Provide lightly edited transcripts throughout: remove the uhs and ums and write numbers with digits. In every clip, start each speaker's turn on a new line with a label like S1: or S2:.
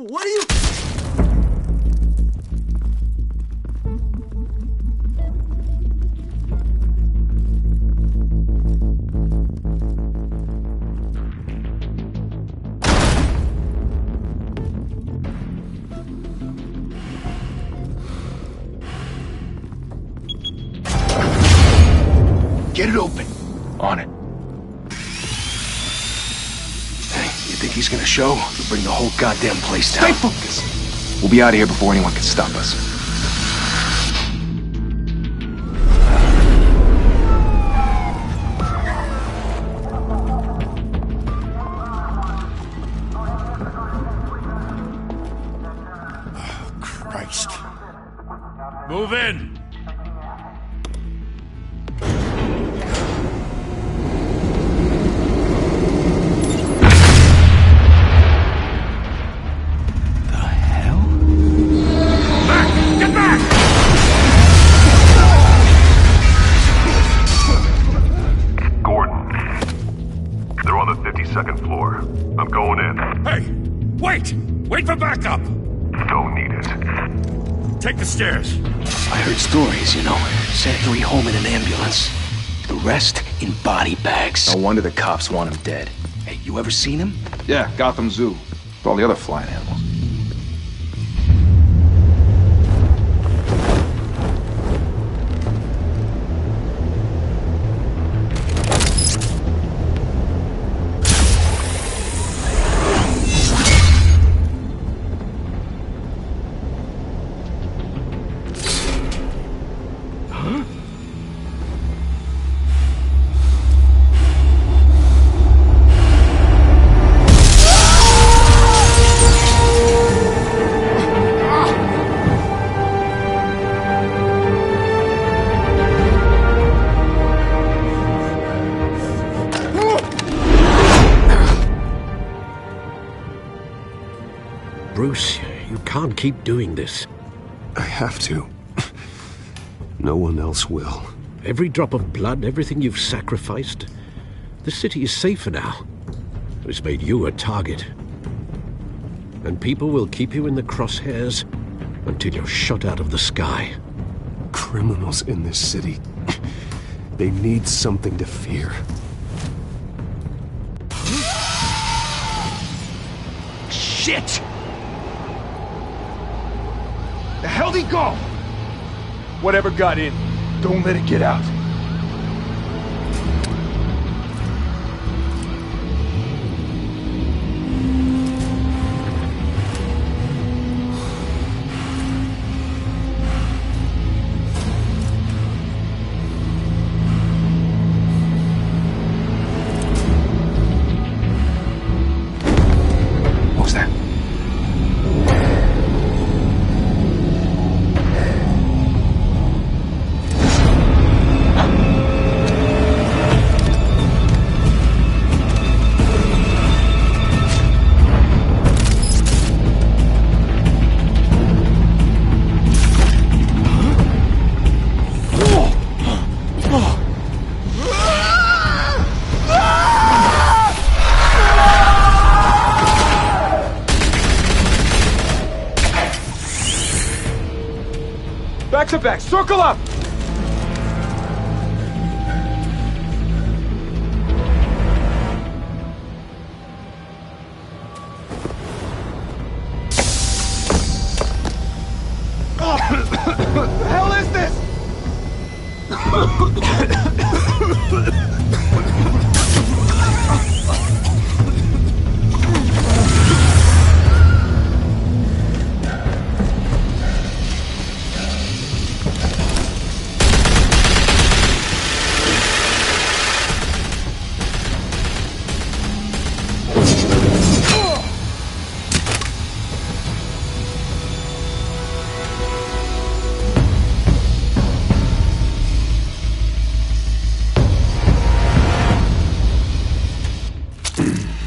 S1: What are you...
S2: Get it open.
S3: On it.
S2: Hey, you think he's gonna show? He'll bring the whole goddamn place down.
S3: Stay focused. We'll be out of here before anyone can stop us.
S2: Oh, Christ.
S4: Move in! Wait for backup!
S5: Don't need it.
S4: Take the stairs.
S2: I heard stories, you know. Sent 3 home in an ambulance. The rest in body bags.
S3: No wonder the cops want him dead.
S2: Hey, you ever seen him?
S3: Yeah, Gotham Zoo. With all the other flying animals.
S6: Bruce, you can't keep doing this.
S7: I have to. No one else will.
S6: Every drop of blood, everything you've sacrificed. The city is safer now. It's made you a target. And people will keep you in the crosshairs until you're shot out of the sky.
S7: Criminals in this city. They need something to fear.
S2: Shit! The hell'd he go?
S3: Whatever got in, don't let it get out. What was that? Back to back, circle up! What the hell is this?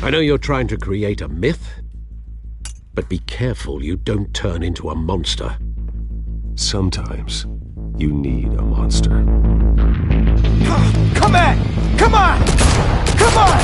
S6: I know you're trying to create a myth, but be careful you don't turn into a monster.
S7: Sometimes you need a monster.
S3: Come on! Come on! Come on!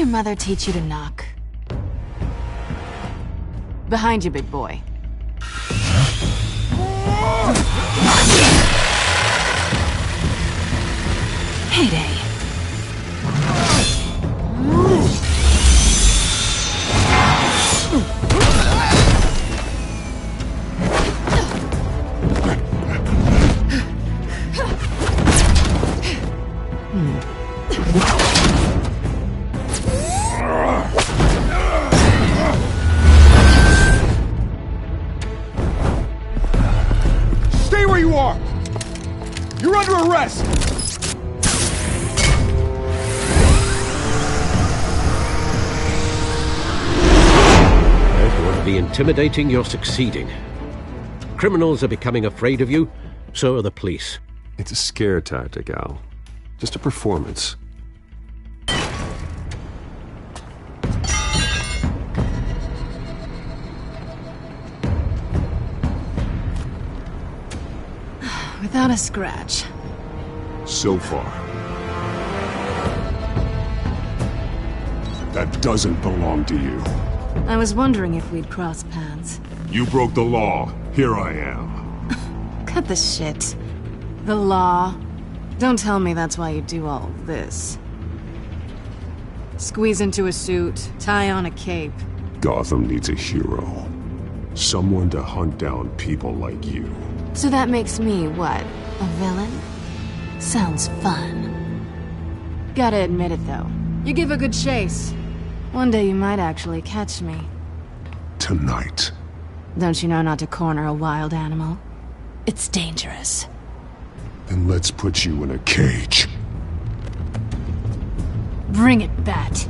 S1: your mother teach you to knock? Behind you, big boy. Heyday.
S3: Stay where you are! You're under arrest!
S6: You want to be intimidating, you're succeeding. Criminals are becoming afraid of you, so are the police.
S7: It's a scare tactic, Al. Just a performance.
S1: Without a scratch.
S7: So far. That doesn't belong to you.
S1: I was wondering if we'd cross paths.
S7: You broke the law. Here I am.
S1: Cut the shit. The law. Don't tell me that's why you do all of this. Squeeze into a suit, tie on a cape.
S7: Gotham needs a hero. Someone to hunt down people like you.
S1: So that makes me, what, a villain? Sounds fun. Gotta admit it, though. You give a good chase. One day you might actually catch me.
S7: Tonight.
S1: Don't you know not to corner a wild animal? It's dangerous.
S7: Then let's put you in a cage.
S1: Bring it, Bat.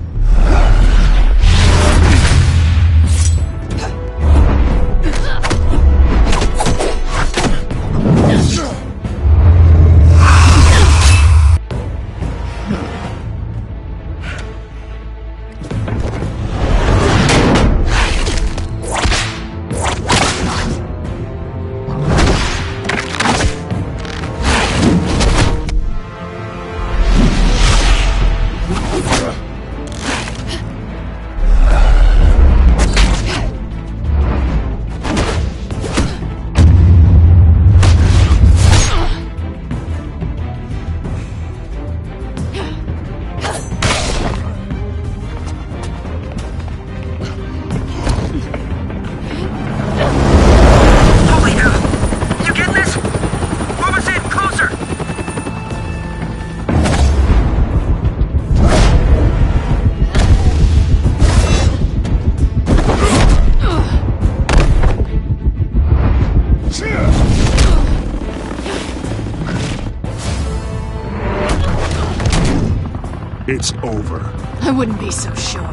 S7: It's over.
S1: I wouldn't be so sure.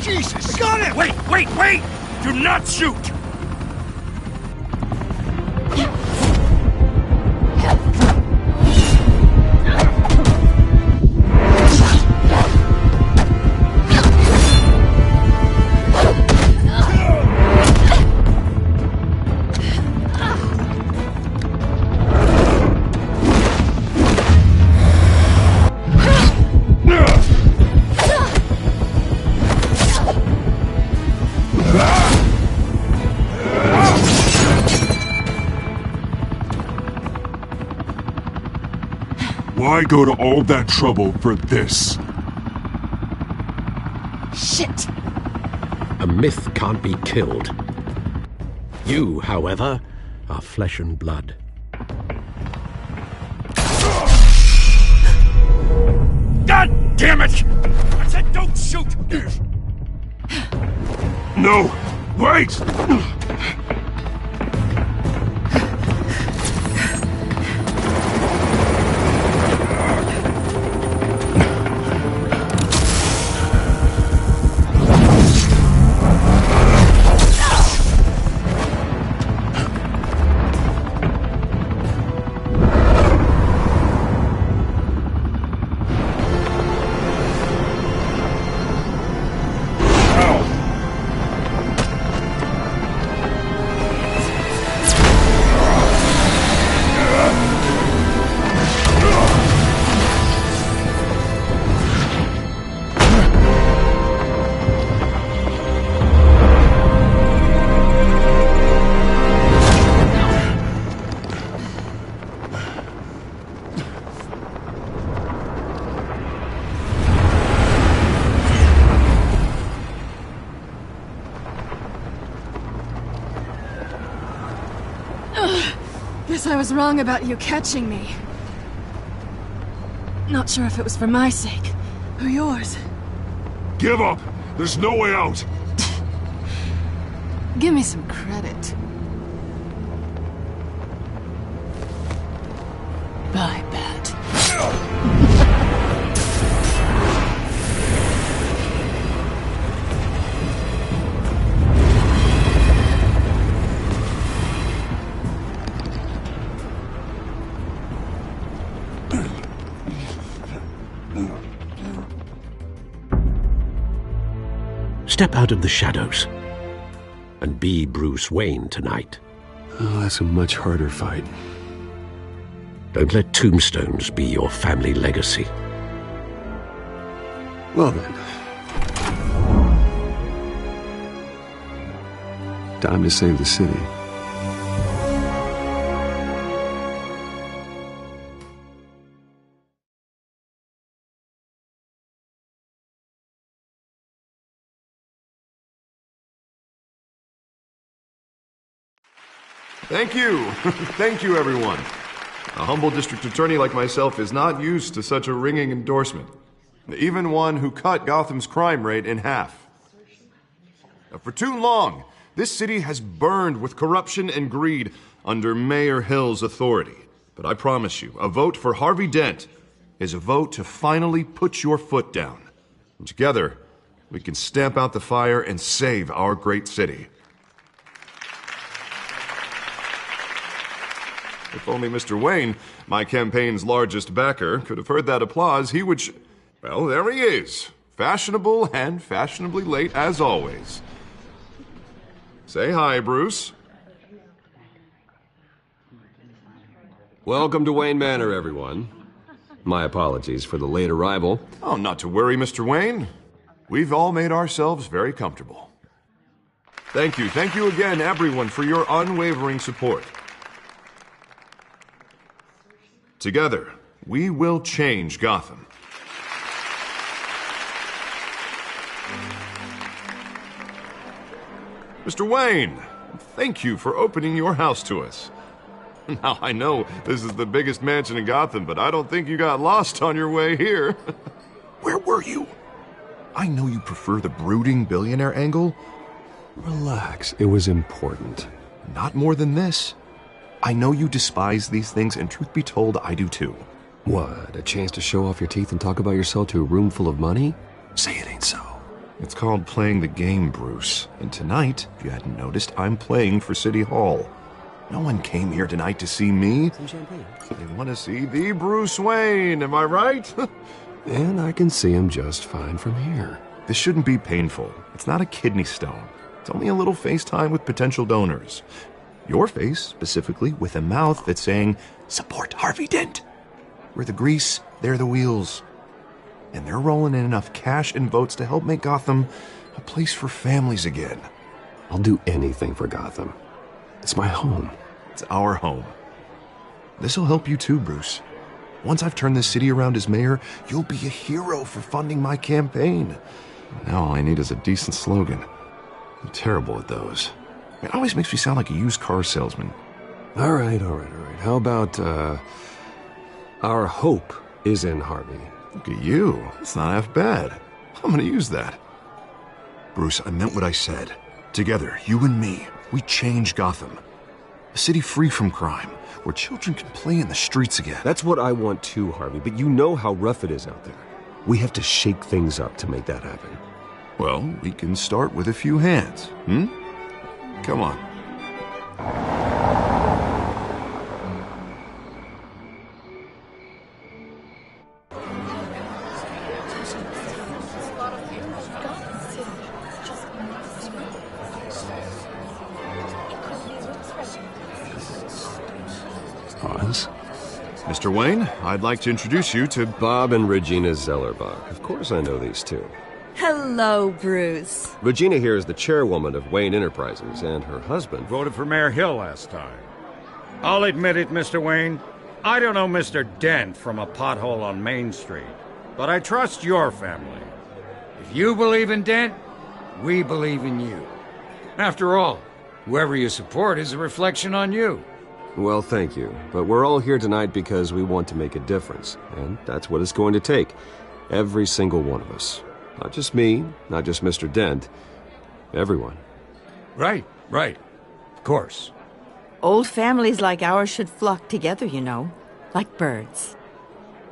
S3: Jesus! Got it!
S4: Wait! Do not shoot!
S7: Why go to all that trouble for this?
S1: Shit!
S6: A myth can't be killed. You, however, are flesh and blood.
S4: God damn it! I said don't shoot!
S7: No! Wait!
S1: Guess I was wrong about you catching me. Not sure if it was for my sake, or yours.
S3: Give up! There's no way out!
S1: Give me some credit. Bye, Bat.
S6: Step out of the shadows and be Bruce Wayne tonight.
S7: Oh, that's a much harder fight.
S6: Don't let tombstones be your family legacy.
S7: Well then. Time to save the city.
S5: Thank you. Thank you, everyone. A humble district attorney like myself is not used to such a ringing endorsement. Even one who cut Gotham's crime rate in half. For too long, this city has burned with corruption and greed under Mayor Hill's authority. But I promise you, a vote for Harvey Dent is a vote to finally put your foot down. And together, we can stamp out the fire and save our great city. If only Mr. Wayne, my campaign's largest backer, could have heard that applause, he would well, there he is. Fashionable and fashionably late as always. Say hi, Bruce.
S7: Welcome to Wayne Manor, everyone. My apologies for the late arrival.
S5: Oh, not to worry, Mr. Wayne. We've all made ourselves very comfortable. Thank you again, everyone, for your unwavering support. Together, we will change Gotham. Mr. Wayne, thank you for opening your house to us. Now, I know this is the biggest mansion in Gotham, but I don't think you got lost on your way here. Where were you? I know you prefer the brooding billionaire angle.
S7: Relax, it was important.
S5: Not more than this. I know you despise these things, and truth be told, I do too.
S7: What, a chance to show off your teeth and talk about yourself to a room full of money? Say it ain't so.
S5: It's called playing the game, Bruce. And tonight, if you hadn't noticed, I'm playing for City Hall. No one came here tonight to see me.
S7: Some champagne.
S5: They want to see the Bruce Wayne, am I right?
S7: And I can see him just fine from here.
S5: This shouldn't be painful. It's not a kidney stone. It's only a little FaceTime with potential donors. Your face, specifically, with a mouth that's saying, support Harvey Dent. We're the grease, they're the wheels. And they're rolling in enough cash and votes to help make Gotham a place for families again.
S7: I'll do anything for Gotham. It's my home.
S5: It's our home. This'll help you too, Bruce. Once I've turned this city around as mayor, you'll be a hero for funding my campaign. Now all I need is a decent slogan. I'm terrible at those. It always makes me sound like a used car salesman.
S7: All right. How about, our hope is in Harvey?
S5: Look at you. It's not half bad. I'm gonna use that. Bruce, I meant what I said. Together, you and me, we change Gotham. A city free from crime, where children can play in the streets again.
S7: That's what I want too, Harvey, but you know how rough it is out there. We have to shake things up to make that happen.
S5: Well, we can start with a few hands, Come on.
S7: Pause.
S5: Mr. Wayne, I'd like to introduce you to
S7: Bob and Regina Zellerbach. Of course I know these two.
S8: Hello, Bruce.
S7: Regina here is the chairwoman of Wayne Enterprises, and her husband...
S4: Voted for Mayor Hill last time. I'll admit it, Mr. Wayne. I don't know Mr. Dent from a pothole on Main Street, but I trust your family. If you believe in Dent, we believe in you. After all, whoever you support is a reflection on you.
S7: Well, thank you. But we're all here tonight because we want to make a difference. And that's what it's going to take. Every single one of us. Not just me, not just Mr. Dent. Everyone.
S4: Right. Of course.
S8: Old families like ours should flock together, you know. Like birds.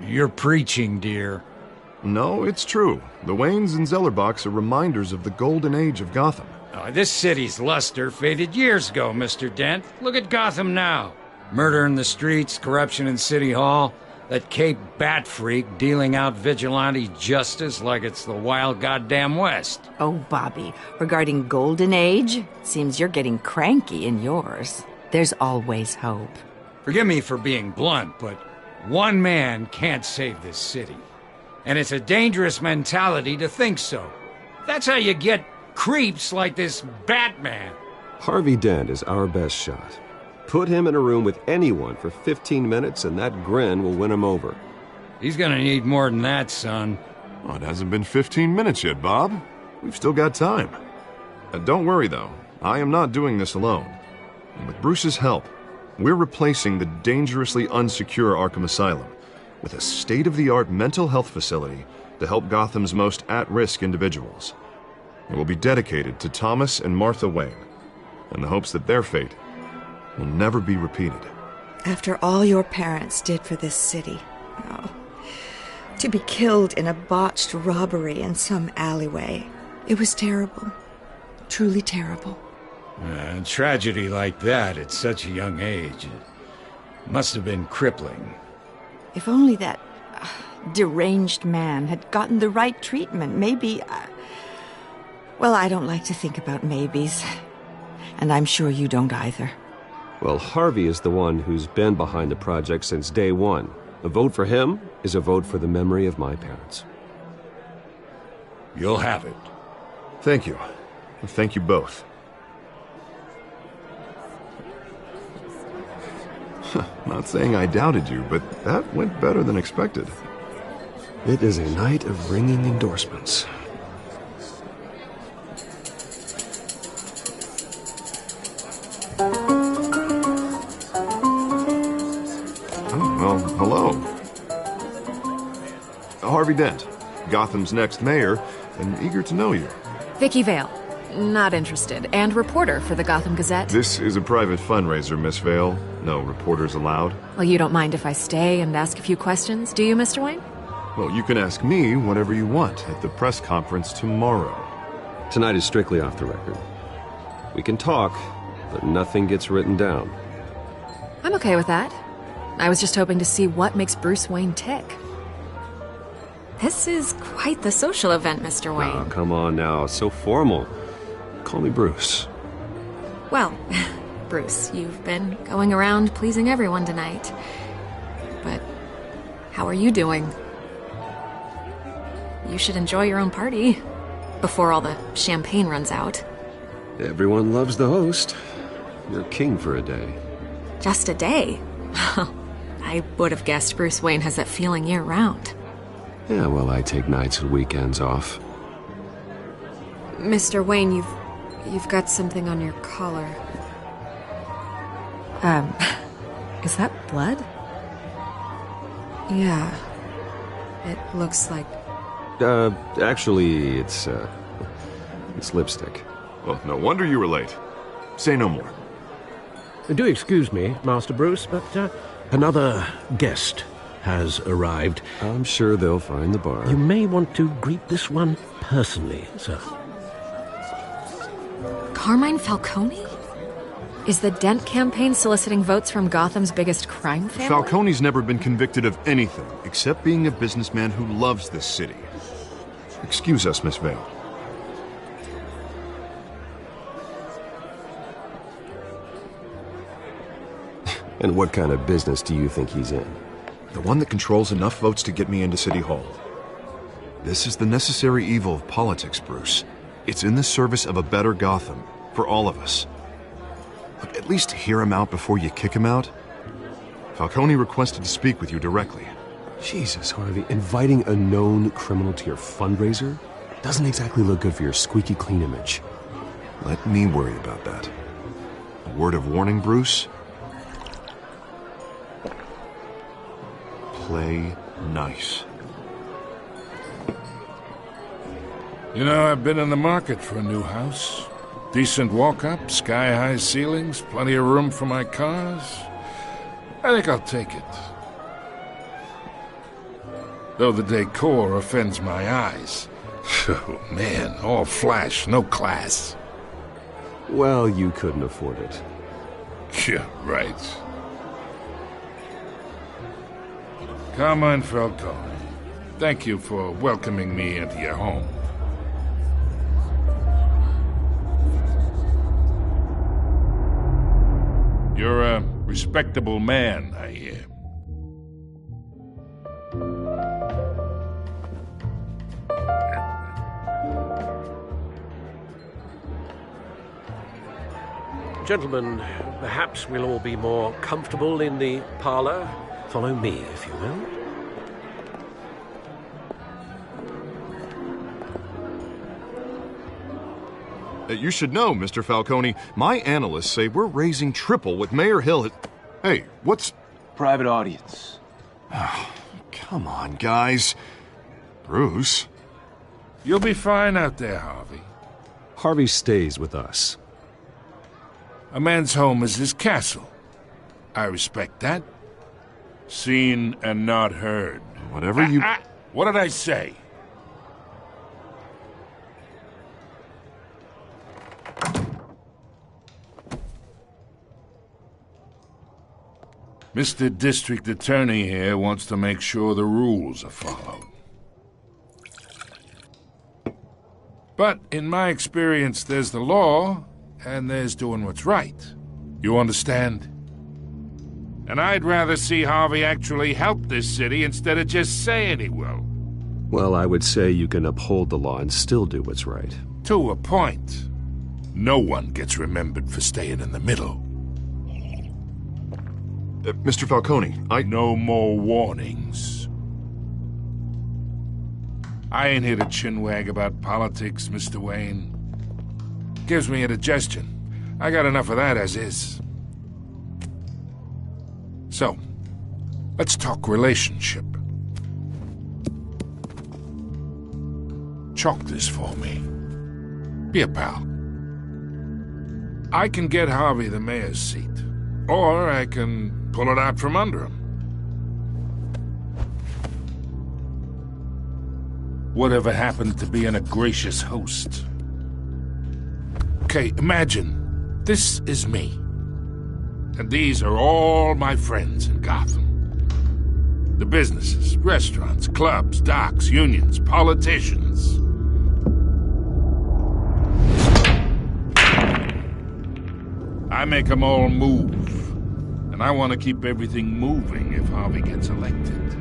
S4: You're preaching, dear.
S5: No, it's true. The Waynes and Zellerbachs are reminders of the golden age of Gotham.
S4: This city's luster faded years ago, Mr. Dent. Look at Gotham now. Murder in the streets, corruption in City Hall, that Cape Bat freak dealing out vigilante justice like it's the wild goddamn West.
S8: Oh, Bobby, regarding Golden Age, seems you're getting cranky in yours. There's always hope.
S4: Forgive me for being blunt, but one man can't save this city. And it's a dangerous mentality to think so. That's how you get creeps like this Batman.
S7: Harvey Dent is our best shot. Put him in a room with anyone for 15 minutes and that grin will win him over.
S4: He's gonna need more than that, son.
S5: Oh, it hasn't been 15 minutes yet, Bob. We've still got time. Don't worry, though. I am not doing this alone. And with Bruce's help, we're replacing the dangerously unsecure Arkham Asylum with a state-of-the-art mental health facility to help Gotham's most at-risk individuals. It will be dedicated to Thomas and Martha Wayne, in the hopes that their fate will never be repeated.
S9: After all your parents did for this city, oh, to be killed in a botched robbery in some alleyway, it was terrible. Truly terrible.
S4: A tragedy like that at such a young age, it must have been crippling.
S8: If only that deranged man had gotten the right treatment, maybe... Well, I don't like to think about maybes. And I'm sure you don't either.
S7: Well, Harvey is the one who's been behind the project since day one. A vote for him is a vote for the memory of my parents.
S4: You'll have it.
S5: Thank you. Thank you both. Not saying I doubted you, but that went better than expected.
S7: It is a night of ringing endorsements.
S5: Well, hello. Harvey Dent, Gotham's next mayor, and eager to know you.
S10: Vicky Vale. Not interested. And reporter for the Gotham Gazette.
S5: This is a private fundraiser, Miss Vale. No reporters allowed.
S10: Well, you don't mind if I stay and ask a few questions, do you, Mr. Wayne?
S5: Well, you can ask me whatever you want at the press conference tomorrow.
S7: Tonight is strictly off the record. We can talk, but nothing gets written down.
S10: I'm okay with that. I was just hoping to see what makes Bruce Wayne tick. This is quite the social event, Mr. Wayne.
S7: Oh, come on now. It's so formal. Call me Bruce.
S10: Well, Bruce, you've been going around pleasing everyone tonight. But how are you doing? You should enjoy your own party before all the champagne runs out.
S7: Everyone loves the host. You're king for a day.
S10: Just a day? I would have guessed Bruce Wayne has that feeling year-round.
S7: Yeah, well, I take nights and weekends off.
S10: Mr. Wayne, you've got something on your collar. Is that blood? Yeah. It looks like...
S7: Actually, it's lipstick.
S5: Well, no wonder you were late. Say no more.
S6: Do excuse me, Master Bruce, but another guest has arrived.
S7: I'm sure they'll find the bar.
S6: You may want to greet this one personally, sir.
S10: Carmine Falcone? Is the Dent campaign soliciting votes from Gotham's biggest crime family?
S5: Falcone's never been convicted of anything except being a businessman who loves this city. Excuse us, Miss Vale.
S7: And what kind of business do you think he's in?
S5: The one that controls enough votes to get me into City Hall. This is the necessary evil of politics, Bruce. It's in the service of a better Gotham, for all of us. Look, at least hear him out before you kick him out. Falcone requested to speak with you directly.
S7: Jesus, Harvey, inviting a known criminal to your fundraiser doesn't exactly look good for your squeaky clean image.
S5: Let me worry about that. A word of warning, Bruce? play nice.
S11: You know, I've been in the market for a new house. Decent walk-up, sky-high ceilings, plenty of room for my cars. I think I'll take it. Though the decor offends my eyes. Oh, man, all flash, no class.
S7: Well, you couldn't afford it.
S11: Yeah, right. Carmine Falcone, thank you for welcoming me into your home. You're a respectable man, I hear.
S6: Gentlemen, perhaps we'll all be more comfortable in the parlor. Follow me, if you will.
S5: You should know, Mr. Falcone, my analysts say we're raising triple what Mayor Hill. Hey, what's...
S2: Private audience.
S5: Come on, guys. Bruce?
S11: You'll be fine out there, Harvey.
S7: Harvey stays with us.
S11: A man's home is his castle. I respect that. Seen and not heard.
S5: Whatever you...
S11: What did I say? Mr. District Attorney here wants to make sure the rules are followed. But in my experience, there's the law, and there's doing what's right. You understand? And I'd rather see Harvey actually help this city instead of just saying he will.
S7: Well, I would say you can uphold the law and still do what's right.
S11: To a point. No one gets remembered for staying in the middle.
S5: Mr. Falcone,
S11: No more warnings. I ain't here to chinwag about politics, Mr. Wayne. Gives me indigestion. I got enough of that as is. So, let's talk relationship. Chalk this for me. Be a pal. I can get Harvey the mayor's seat, or I can pull it out from under him. Whatever happened to being a gracious host? Okay, imagine this is me. And these are all my friends in Gotham. The businesses, restaurants, clubs, docks, unions, politicians. I make them all move. And I want to keep everything moving if Harvey gets elected.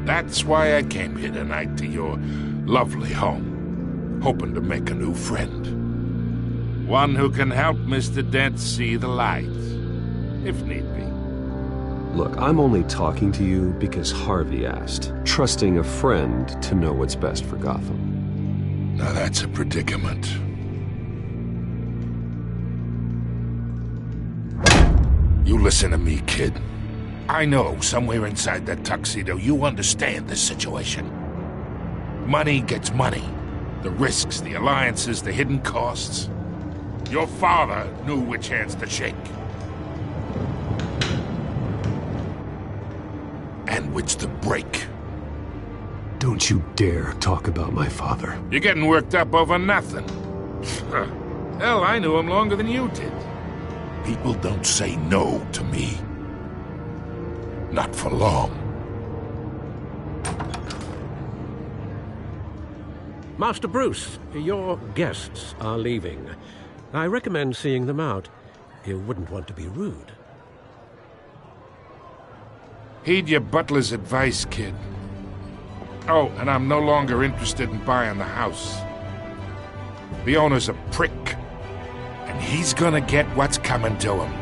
S11: That's why I came here tonight to your lovely home, hoping to make a new friend. One who can help Mr. Dent see the light, if need be.
S7: Look, I'm only talking to you because Harvey asked, trusting a friend to know what's best for Gotham.
S11: Now that's a predicament. You listen to me, kid. I know somewhere inside that tuxedo you understand this situation. Money gets money. The risks, the alliances, the hidden costs. Your father knew which hands to shake. And which to break.
S6: Don't you dare talk about my father.
S11: You're getting worked up over nothing. Hell, I knew him longer than you did. People don't say no to me. Not for long.
S6: Master Bruce, your guests are leaving. I recommend seeing them out. You wouldn't want to be rude.
S11: Heed your butler's advice, kid. Oh, and I'm no longer interested in buying the house. The owner's a prick. And he's gonna get what's coming to him.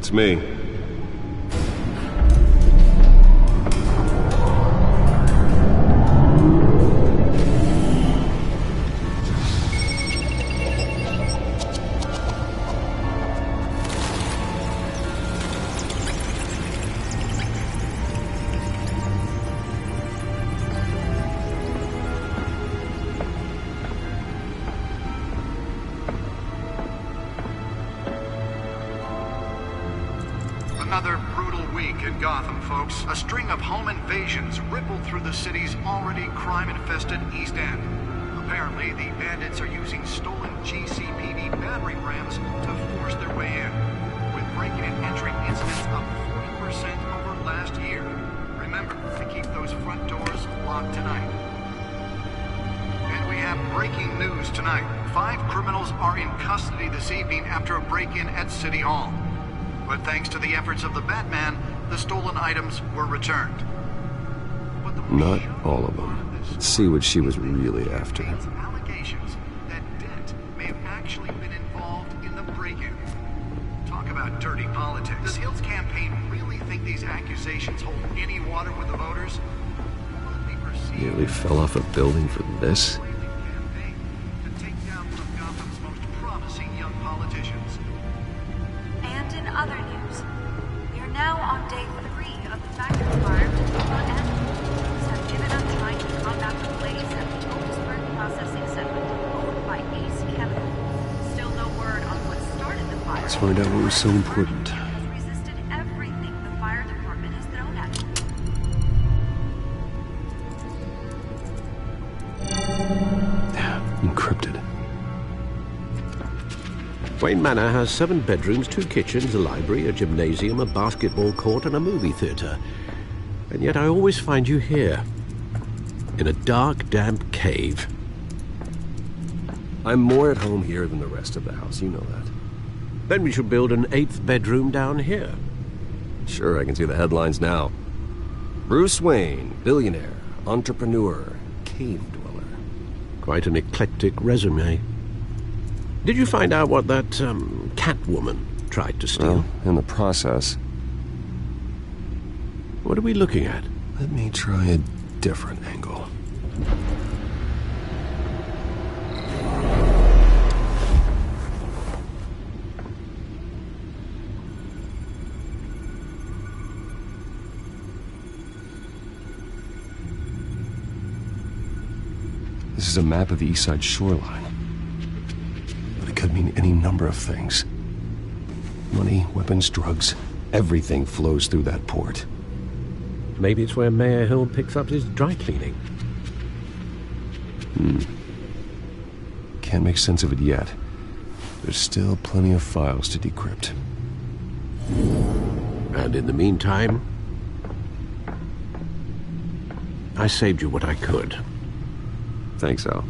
S7: It's me.
S12: Another brutal week in Gotham, folks. A string of home invasions rippled through the city's already crime-infested East End. Apparently, the bandits are using stolen GCPD battering rams to force their way in, with breaking and entering incidents up 40% over last year. Remember to keep those front doors locked tonight. And we have breaking news tonight. 5 criminals are in custody this evening after a break-in at City Hall. But thanks to the efforts of the Batman, the stolen items were returned.
S7: Not all of them. Let's see what she was really after.
S12: Allegations that Dent may have actually been involved in the break-in. Talk about dirty politics. Does Hill's campaign really think these accusations hold any water with the voters?
S7: Nearly fell off a building for this?
S13: And in other news, we are now on day 3 of the factory fire to Telltale and have given up trying to combat the blaze at the Otisburg processing center owned by Ace Chemical. Still no word on what started the fire.
S7: Let's find out what was so important.
S13: Has resisted everything the fire department has thrown at it.
S7: Encrypted.
S6: Wayne Manor has 7 bedrooms, 2 kitchens, a library, a gymnasium, a basketball court, and a movie theater. And yet I always find you here, in a dark, damp cave.
S7: I'm more at home here than the rest of the house, you know that.
S6: Then we should build an 8th bedroom down here.
S7: Sure, I can see the headlines now. Bruce Wayne, billionaire, entrepreneur, cave dweller.
S6: Quite an eclectic resume. Did you find out what that, Catwoman tried to steal?
S7: Well, in the process.
S6: What are we looking at?
S7: Let me try a different angle. This is a map of the East Side shoreline. Could mean any number of things. Money, weapons, drugs, everything flows through that port.
S6: Maybe it's where Mayor Hill picks up his dry cleaning.
S7: Can't make sense of it yet. There's still plenty of files to decrypt.
S6: And in the meantime, I saved you what I could.
S7: Thanks, Al.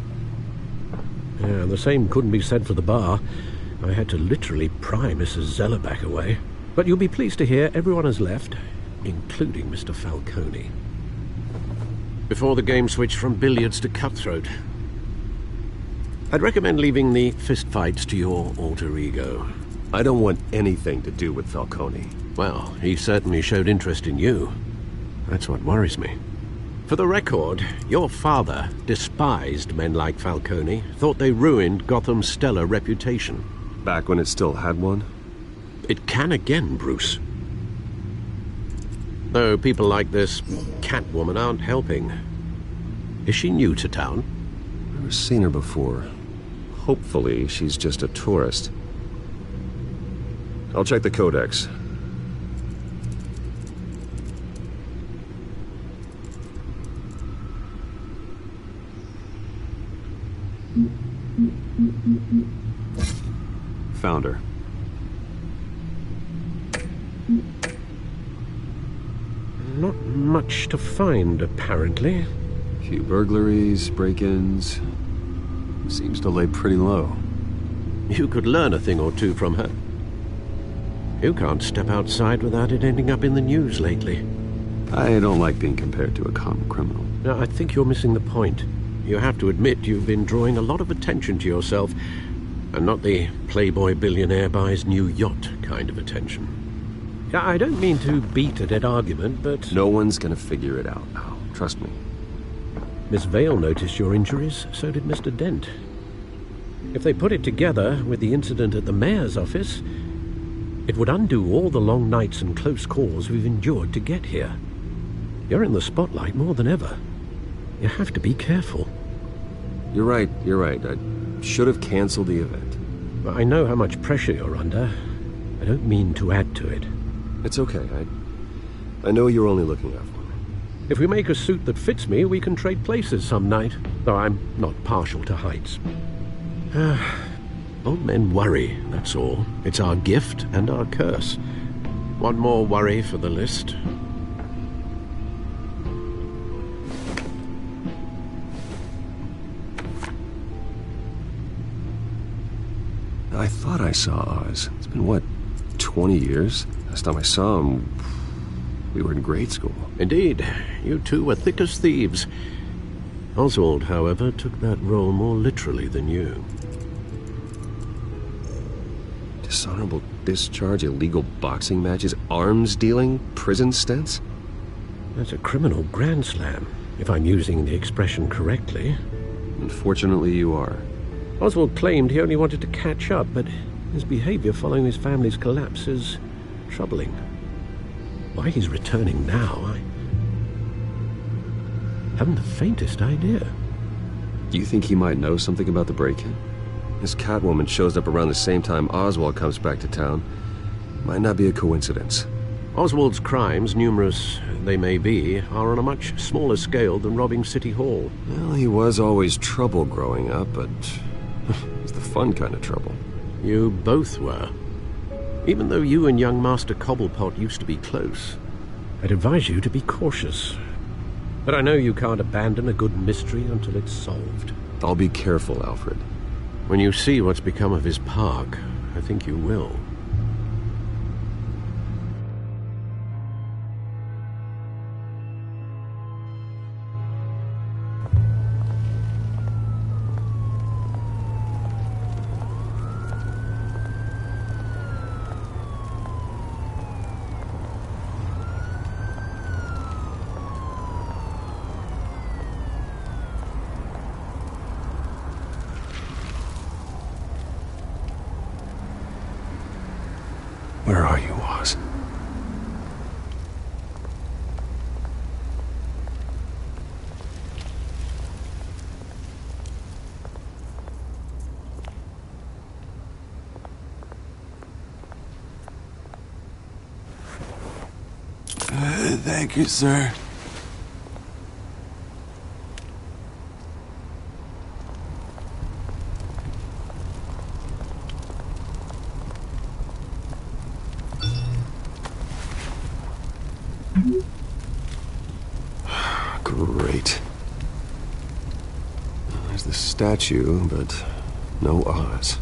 S6: Yeah, the same couldn't be said for the bar. I had to literally pry Mrs. Zellerback away. But you'll be pleased to hear everyone has left, including Mr. Falcone. Before the game switched from billiards to cutthroat. I'd recommend leaving the fistfights to your alter ego.
S7: I don't want anything to do with Falcone.
S6: Well, he certainly showed interest in you. That's what worries me. For the record, your father despised men like Falcone, thought they ruined Gotham's stellar reputation.
S7: Back when it still had one?
S6: It can again, Bruce. Though people like this Catwoman aren't helping. Is she new to town?
S7: Never seen her before. Hopefully, she's just a tourist. I'll check the codex. Found her.
S6: Not much to find, apparently.
S7: Few burglaries, break-ins. Seems to lay pretty low.
S6: You could learn a thing or two from her. You can't step outside without it ending up in the news lately.
S7: I don't like being compared to a common criminal.
S6: No, I think you're missing the point. You have to admit you've been drawing a lot of attention to yourself, and not the playboy billionaire buys new yacht kind of attention. I don't mean to beat a dead argument, but...
S7: No one's gonna figure it out now. Trust me.
S6: Miss Vale noticed your injuries, so did Mr. Dent. If they put it together with the incident at the mayor's office, it would undo all the long nights and close calls we've endured to get here. You're in the spotlight more than ever. You have to be careful.
S7: You're right. I should have canceled the event.
S6: I know how much pressure you're under. I don't mean to add to it.
S7: It's okay. I know you're only looking out for me.
S6: If we make a suit that fits me, we can trade places some night, though I'm not partial to heights. Old men worry, that's all. It's our gift and our curse. One more worry for the list.
S7: I thought I saw Oz. It's been, what, 20 years? Last time I saw him, we were in grade school.
S6: Indeed. You two were thick as thieves. Oswald, however, took that role more literally than you.
S7: Dishonorable discharge, illegal boxing matches, arms dealing, prison stints?
S6: That's a criminal grand slam, if I'm using the expression correctly.
S7: Unfortunately, you are.
S6: Oswald claimed he only wanted to catch up, but his behavior following his family's collapse is troubling. Why he's returning now, I haven't the faintest idea.
S7: Do you think he might know something about the break-in? This Catwoman shows up around the same time Oswald comes back to town. Might not be a coincidence.
S6: Oswald's crimes, numerous they may be, are on a much smaller scale than robbing City Hall.
S7: Well, he was always trouble growing up, but it's the fun kind of trouble.
S6: You both were. Even though you and young Master Cobblepot used to be close, I'd advise you to be cautious. But I know you can't abandon a good mystery until it's solved.
S7: I'll be careful, Alfred.
S6: When you see what's become of his park, I think you will.
S7: Where are you, Oz?
S14: Thank you, sir.
S7: Great. There's the statue, but no Oz.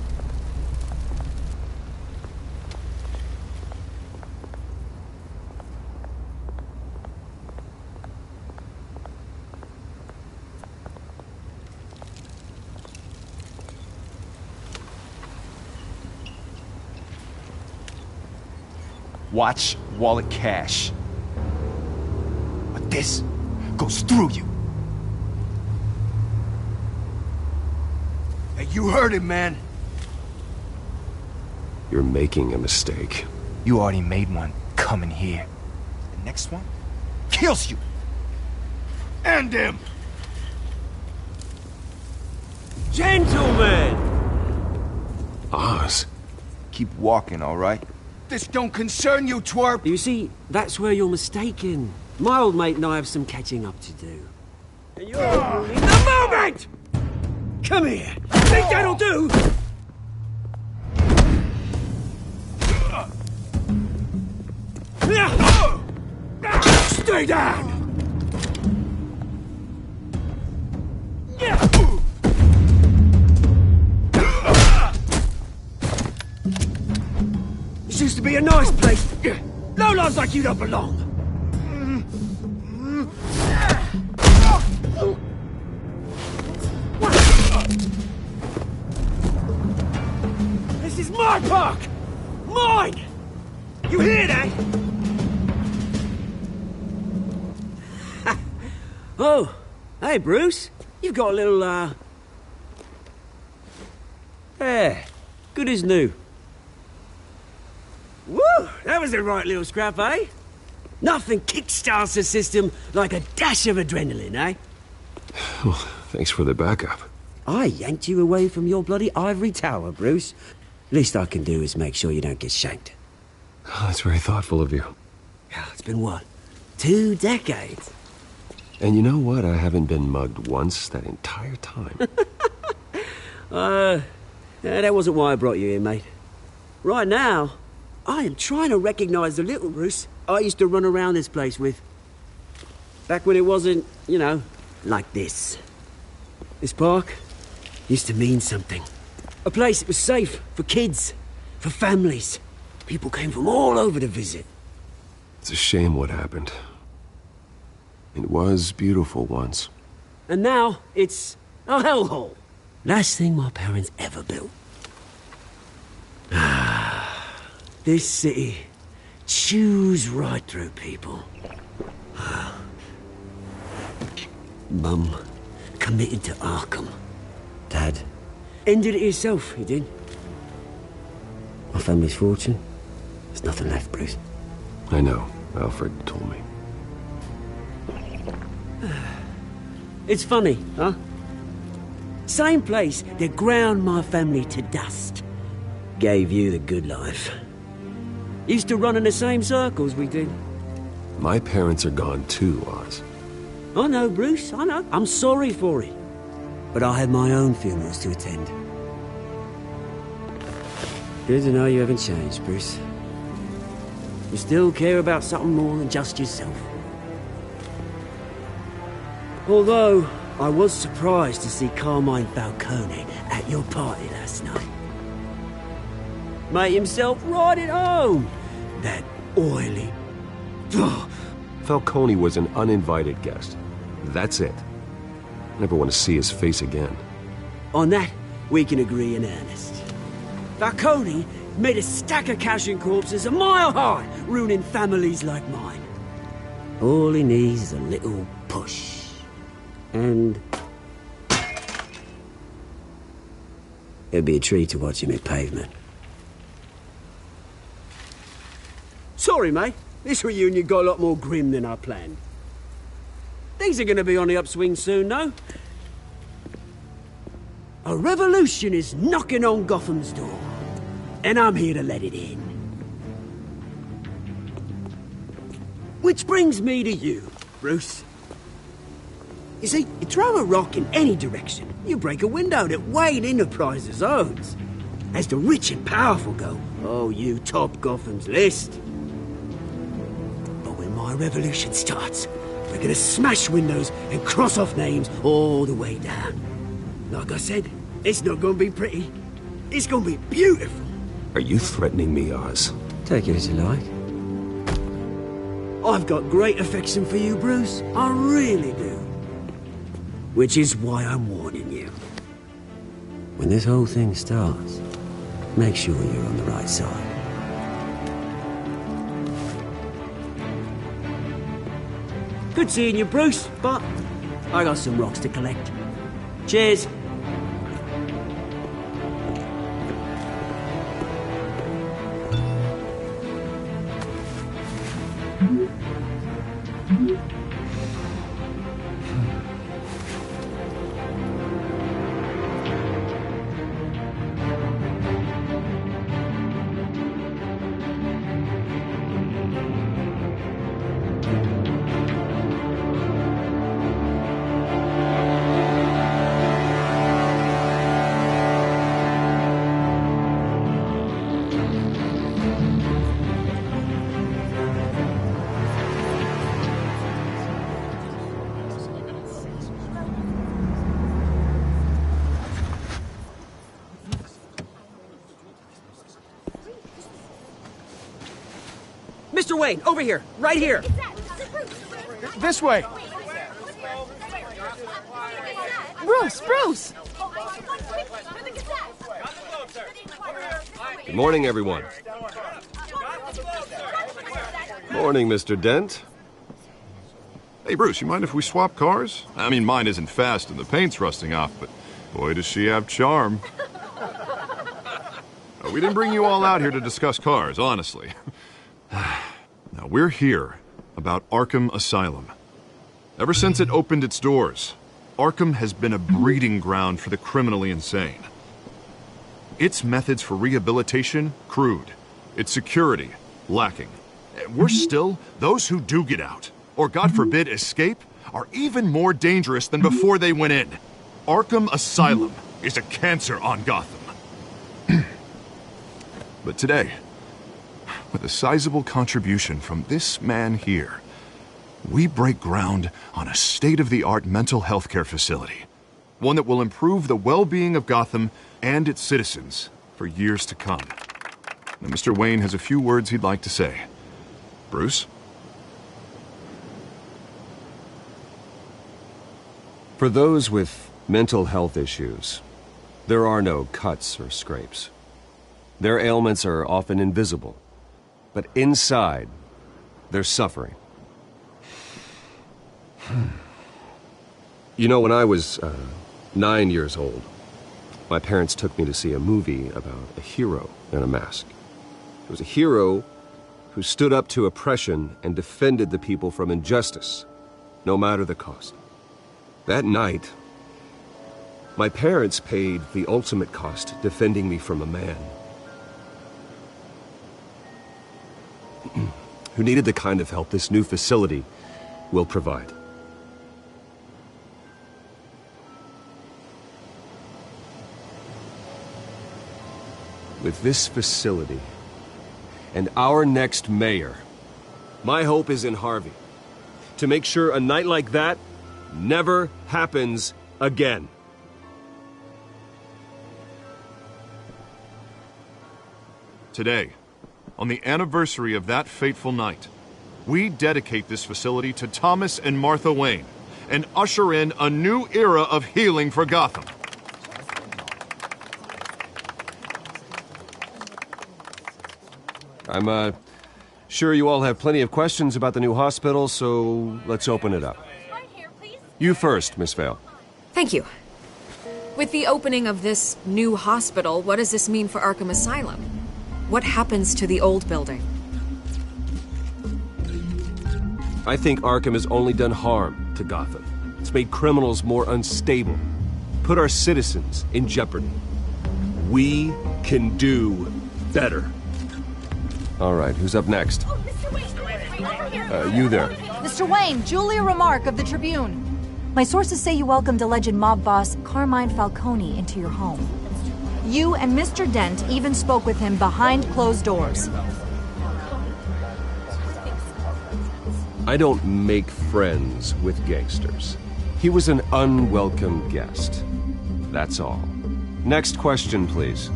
S14: Watch, wallet, cash. But this goes through you. Hey, you heard it, man.
S7: You're making a mistake.
S14: You already made one coming here. The next one kills you. End him!
S15: Gentlemen!
S7: Oz.
S14: Keep walking, all right? This don't concern you, twerp!
S15: You see, that's where you're mistaken. My old mate and I have some catching up to do. And you're in the moment! Come here! Think that'll do?
S14: Stay down!
S15: This used to be a nice place. Lowlifes like you don't belong. This is my park! Mine! You hear that? Oh, hey, Bruce. You've got a little, Yeah, good as new. Woo! That was a right little scrap, eh? Nothing kickstarts the system like a dash of adrenaline, eh?
S7: Well, thanks for the backup.
S15: I yanked you away from your bloody ivory tower, Bruce. Least I can do is make sure you don't get shanked.
S7: Oh, that's very thoughtful of you.
S15: It's been what? 2 decades?
S7: And you know what? I haven't been mugged once that entire time.
S15: That wasn't why I brought you here, mate. Right now, I am trying to recognize the little Bruce I used to run around this place with. Back when it wasn't, you know, like this. This park used to mean something. A place that was safe for kids, for families. People came from all over to visit.
S7: It's a shame what happened. It was beautiful once.
S15: And now, it's a hellhole. Last thing my parents ever built. This city chews right through people. Mum committed to Arkham. Dad ended it himself, he did. My family's fortune, there's nothing left, Bruce.
S7: I know. Alfred told me.
S15: It's funny, huh? Same place that ground my family to dust. Gave you the good life. Used to run in the same circles we did.
S7: My parents are gone too, Oz.
S15: I know, Bruce, I know. I'm sorry for it. But I had my own funerals to attend. Good to know you haven't changed, Bruce. You still care about something more than just yourself. Although, I was surprised to see Carmine Falcone at your party last night. Made himself right at home. That oily...
S7: Falcone was an uninvited guest. That's it. Never want to see his face again.
S15: On that, we can agree in earnest. Falcone made a stack of cash and corpses a mile high, ruining families like mine. All he needs is a little push. And... it'd be a treat to watch him hit pavement. Sorry, mate. This reunion got a lot more grim than I planned. Things are gonna be on the upswing soon, though. A revolution is knocking on Gotham's door. And I'm here to let it in. Which brings me to you, Bruce. You see, you throw a rock in any direction, you break a window that Wayne Enterprises owns. As the rich and powerful go, oh, you top Gotham's list. But when my revolution starts, we're gonna smash windows and cross off names all the way down. Like I said, it's not gonna be pretty. It's gonna be beautiful.
S7: Are you threatening me, Oz?
S15: Take it as you like. I've got great affection for you, Bruce. I really do. Which is why I'm warning you. When this whole thing starts, make sure you're on the right side. Good seeing you, Bruce, but I got some rocks to collect. Cheers. Mr. Wayne, over here, right here.
S3: This way.
S1: Bruce!
S7: Good morning, everyone. Morning, Mr. Dent.
S5: Hey, Bruce, you mind if we swap cars? I mean, mine isn't fast and the paint's rusting off, but boy, does she have charm. We didn't bring you all out here to discuss cars, honestly. Now, we're here about Arkham Asylum. Ever since it opened its doors, Arkham has been a breeding ground for the criminally insane. Its methods for rehabilitation, crude. Its security, lacking. Worse still, those who do get out, or God forbid escape, are even more dangerous than before they went in. Arkham Asylum is a cancer on Gotham. But today, with a sizable contribution from this man here, we break ground on a state-of-the-art mental health care facility. One that will improve the well-being of Gotham and its citizens for years to come. Now, Mr. Wayne has a few words he'd like to say. Bruce?
S7: For those with mental health issues, there are no cuts or scrapes. Their ailments are often invisible, but inside, they're suffering. You know, when I was 9 years old, my parents took me to see a movie about a hero in a mask. It was a hero who stood up to oppression and defended the people from injustice, no matter the cost. That night, my parents paid the ultimate cost defending me from a man who needed the kind of help this new facility will provide. With this facility and our next mayor, my hope is in Harvey, to make sure a night like that never happens again.
S5: Today, on the anniversary of that fateful night, we dedicate this facility to Thomas and Martha Wayne and usher in a new era of healing for Gotham.
S7: I'm sure you all have plenty of questions about the new hospital, so let's open it up. You first, Miss Vale.
S10: Thank you. With the opening of this new hospital, what does this mean for Arkham Asylum? What happens to the old building?
S7: I think Arkham has only done harm to Gotham. It's made criminals more unstable, put our citizens in jeopardy. We can do better. All right, who's up next? You there.
S16: Mr. Wayne, Julia Remark of the Tribune. My sources say you welcomed alleged mob boss Carmine Falcone into your home. You and Mr. Dent even spoke with him behind closed doors.
S7: I don't make friends with gangsters. He was an unwelcome guest. That's all. Next question, please.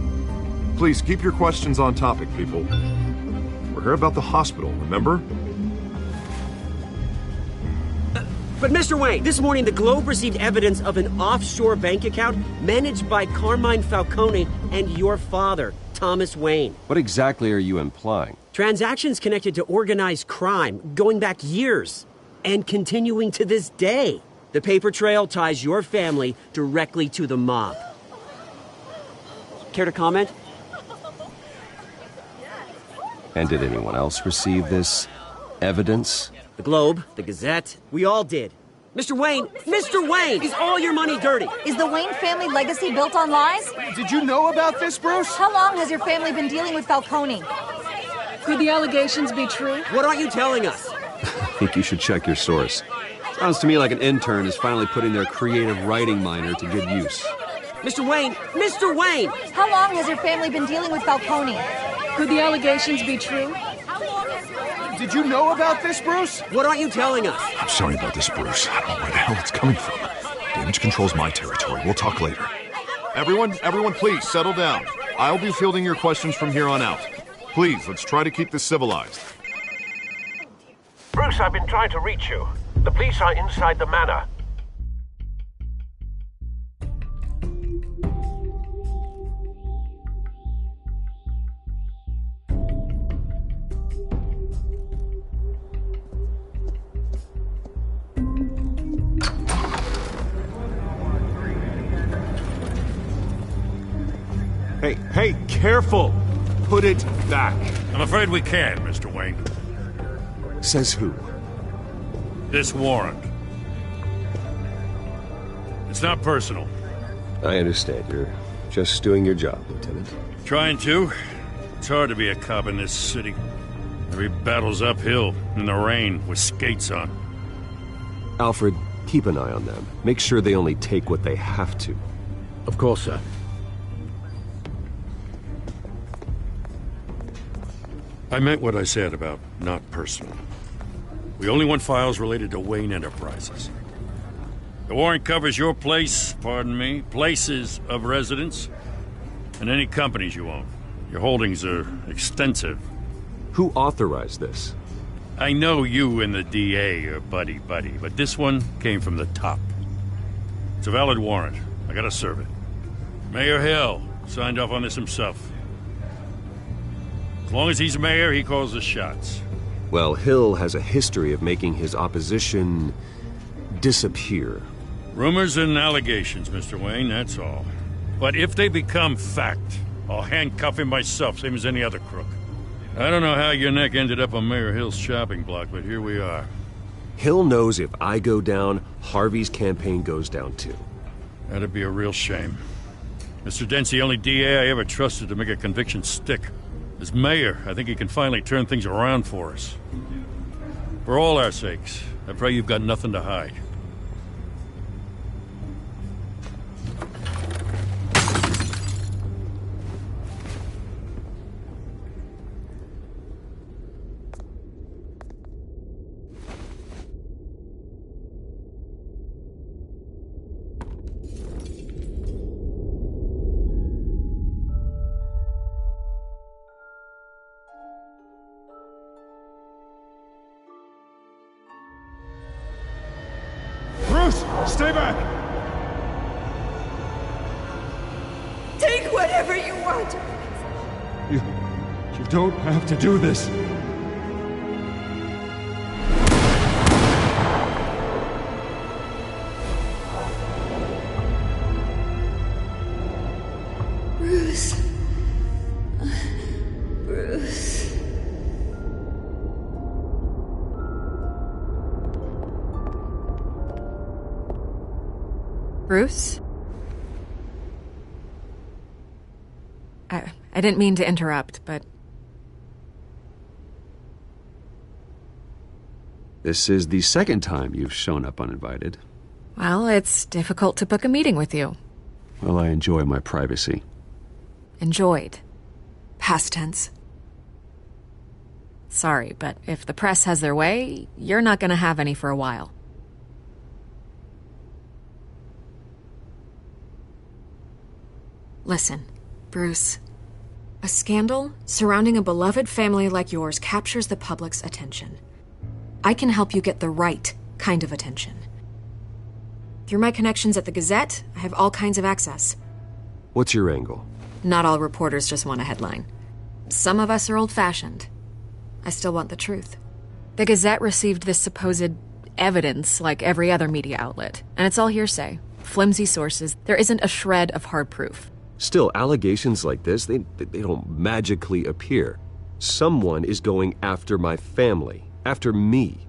S5: Please keep your questions on topic, people. We're here about the hospital, remember?
S15: But Mr. Wayne, this morning the Globe received evidence of an offshore bank account managed by Carmine Falcone and your father, Thomas Wayne.
S7: What exactly are you implying?
S15: Transactions connected to organized crime going back years and continuing to this day. The paper trail ties your family directly to the mob. Care to comment?
S7: And did anyone else receive this evidence?
S15: The Globe, the Gazette, we all did. Mr. Wayne, is all your money dirty?
S16: Is the Wayne family legacy built on lies?
S3: Did you know about this, Bruce?
S16: How long has your family been dealing with Falcone?
S1: Could the allegations be true?
S15: What aren't you telling us?
S7: I think you should check your source. Sounds to me like an intern is finally putting their creative writing minor to good use.
S15: Mr. Wayne!
S16: How long has your family been dealing with Falcone?
S1: Could the allegations be true?
S3: Did you know about this, Bruce?
S15: What aren't you telling us?
S5: I'm sorry about this, Bruce. I don't know where the hell it's coming from. Damage control's my territory. We'll talk later. Everyone, please settle down. I'll be fielding your questions from here on out. Please, let's try to keep this civilized.
S17: Bruce, I've been trying to reach you. The police are inside the manor.
S3: Hey, careful! Put it back.
S4: I'm afraid we can't, Mr. Wayne.
S7: Says who?
S4: This warrant. It's not personal.
S7: I understand. You're just doing your job, Lieutenant.
S4: Trying to. It's hard to be a cop in this city. Every battle's uphill, in the rain, with skates on.
S7: Alfred, keep an eye on them. Make sure they only take what they have to.
S6: Of course, sir.
S4: I meant what I said about not personal. We only want files related to Wayne Enterprises. The warrant covers your place, pardon me, places of residence, and any companies you own. Your holdings are extensive.
S7: Who authorized this?
S4: I know you and the DA are buddy-buddy, but this one came from the top. It's a valid warrant. I gotta serve it. Mayor Hill signed off on this himself. As long as he's mayor, he calls the shots.
S7: Well, Hill has a history of making his opposition disappear.
S4: Rumors and allegations, Mr. Wayne, that's all. But if they become fact, I'll handcuff him myself, same as any other crook. I don't know how your neck ended up on Mayor Hill's shopping block, but here we are.
S7: Hill knows if I go down, Harvey's campaign goes down too.
S4: That'd be a real shame. Mr. Dent's the only DA I ever trusted to make a conviction stick. As mayor, I think he can finally turn things around for us. For all our sakes, I pray you've got nothing to hide.
S3: Stay back!
S9: Take whatever you want!
S3: You don't have to do this.
S9: Bruce. Bruce.
S10: Bruce? I didn't mean to interrupt, but...
S7: This is the second time you've shown up uninvited.
S10: Well, it's difficult to book a meeting with you.
S7: Well, I enjoy my privacy.
S10: Enjoyed. Past tense. Sorry, but if the press has their way, you're not gonna have any for a while. Listen, Bruce. A scandal surrounding a beloved family like yours captures the public's attention. I can help you get the right kind of attention. Through my connections at the Gazette, I have all kinds of access.
S7: What's your angle?
S10: Not all reporters just want a headline. Some of us are old-fashioned. I still want the truth. The Gazette received this supposed evidence like every other media outlet, and it's all hearsay. Flimsy sources. There isn't a shred of hard proof.
S7: Still, allegations like this, they don't magically appear. Someone is going after my family, after me.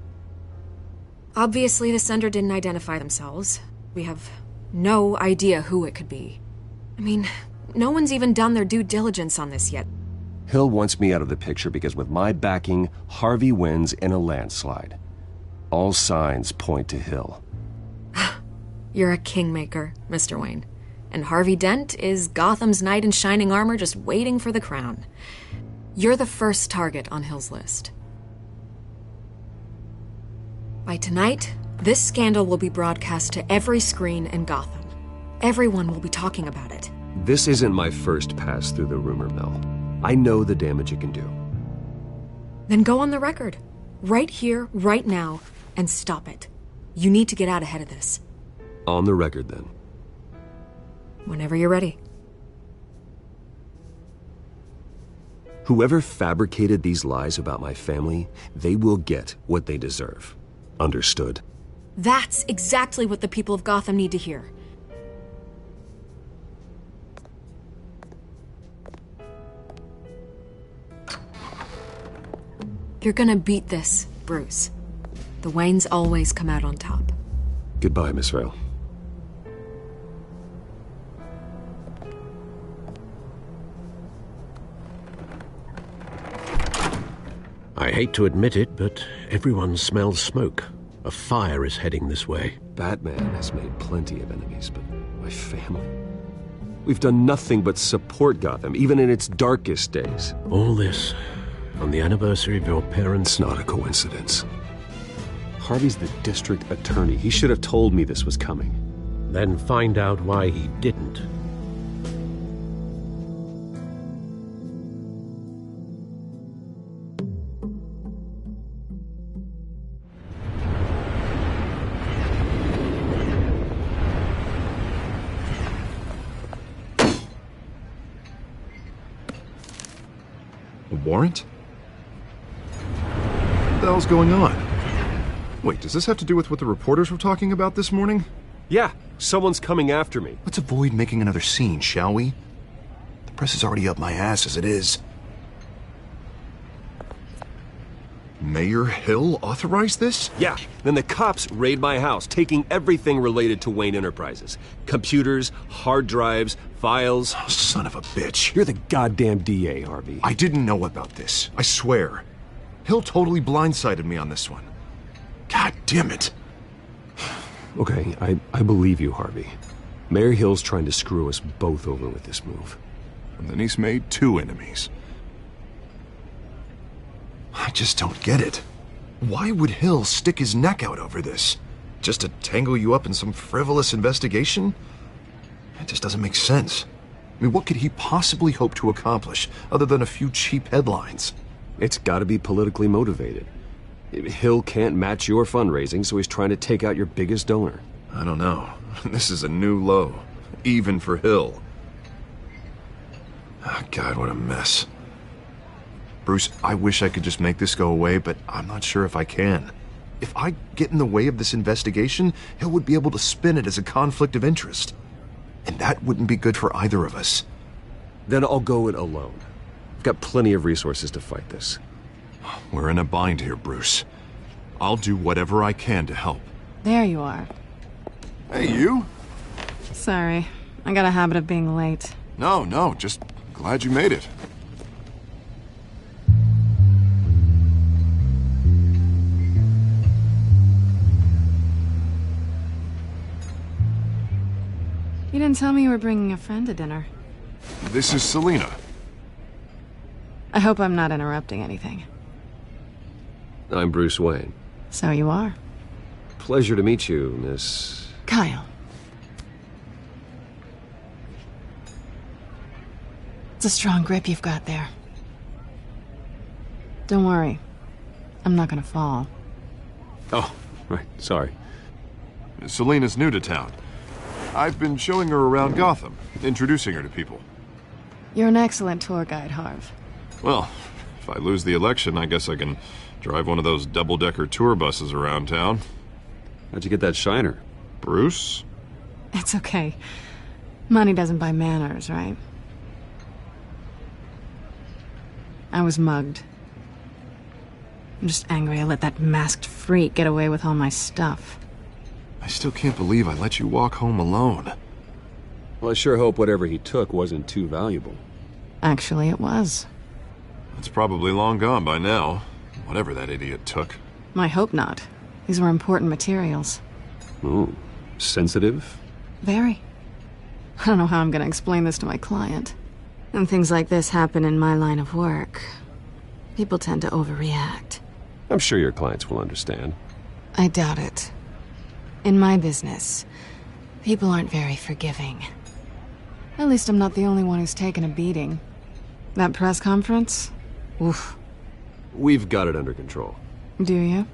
S10: Obviously, the sender didn't identify themselves. We have no idea who it could be. I mean, no one's even done their due diligence on this yet.
S7: Hill wants me out of the picture because with my backing, Harvey wins in a landslide. All signs point to Hill.
S10: You're a kingmaker, Mr. Wayne. And Harvey Dent is Gotham's knight in shining armor just waiting for the crown. You're the first target on Hill's list. By tonight, this scandal will be broadcast to every screen in Gotham. Everyone will be talking about it.
S7: This isn't my first pass through the rumor mill. I know the damage it can do.
S10: Then go on the record. Right here, right now, and stop it. You need to get out ahead of this.
S7: On the record, then.
S10: Whenever you're ready.
S7: Whoever fabricated these lies about my family, they will get what they deserve. Understood?
S10: That's exactly what the people of Gotham need to hear. You're gonna beat this, Bruce. The Waynes always come out on top.
S7: Goodbye, Miss Vale.
S6: I hate to admit it, but everyone smells smoke. A fire is heading this way.
S7: Batman has made plenty of enemies, but my family... We've done nothing but support Gotham, even in its darkest days.
S6: All this on the anniversary of your parents'...
S7: It's not a coincidence. Harvey's the district attorney. He should have told me this was coming.
S6: Then find out why he didn't.
S5: A warrant? What the hell's going on? Wait, does this have to do with what the reporters were talking about this morning?
S7: Yeah, someone's coming after me.
S5: Let's avoid making another scene, shall we? The press is already up my ass as it is. Mayor Hill authorized this?
S7: Yeah, then the cops raid my house, taking everything related to Wayne Enterprises. Computers, hard drives, files.
S5: Oh, son of a bitch.
S7: You're the goddamn DA, Harvey.
S5: I didn't know about this. I swear. Hill totally blindsided me on this one. God damn it.
S7: Okay, I believe you, Harvey. Mayor Hill's trying to screw us both over with this move.
S5: And then he's made 2 enemies. I just don't get it. Why would Hill stick his neck out over this? Just to tangle you up in some frivolous investigation? It just doesn't make sense. I mean, what could he possibly hope to accomplish other than a few cheap headlines?
S7: It's gotta be politically motivated. Hill can't match your fundraising, so he's trying to take out your biggest donor.
S5: I don't know. This is a new low. Even for Hill. Oh, God, what a mess. Bruce, I wish I could just make this go away, but I'm not sure if I can. If I get in the way of this investigation, Hill would be able to spin it as a conflict of interest. And that wouldn't be good for either of us.
S7: Then I'll go it alone. I've got plenty of resources to fight this.
S5: We're in a bind here, Bruce. I'll do whatever I can to help.
S1: There you are.
S5: Hey, you?
S1: Sorry, I got a habit of being late.
S5: No, just glad you made it.
S1: You didn't tell me you were bringing a friend to dinner.
S5: This is Selina.
S1: I hope I'm not interrupting anything.
S7: I'm Bruce Wayne.
S1: So you are.
S7: Pleasure to meet you, Miss...
S1: Kyle. It's a strong grip you've got there. Don't worry. I'm not gonna fall.
S7: Oh, right, sorry.
S5: Selina's new to town. I've been showing her around Gotham, introducing her to people.
S1: You're an excellent tour guide, Harv.
S5: Well, if I lose the election, I guess I can drive one of those double-decker tour buses around town.
S7: How'd you get that shiner?
S5: Bruce?
S1: It's okay. Money doesn't buy manners, right? I was mugged. I'm just angry I let that masked freak get away with all my stuff.
S5: I still can't believe I let you walk home alone.
S7: Well, I sure hope whatever he took wasn't too valuable.
S1: Actually, it was.
S5: It's probably long gone by now, whatever that idiot took.
S1: I hope not. These were important materials.
S7: Ooh, sensitive?
S1: Very. I don't know how I'm gonna explain this to my client. When things like this happen in my line of work, people tend to overreact.
S7: I'm sure your clients will understand.
S1: I doubt it. In my business, people aren't very forgiving. At least I'm not the only one who's taken a beating. That press conference? Oof.
S7: We've got it under control.
S1: Do you?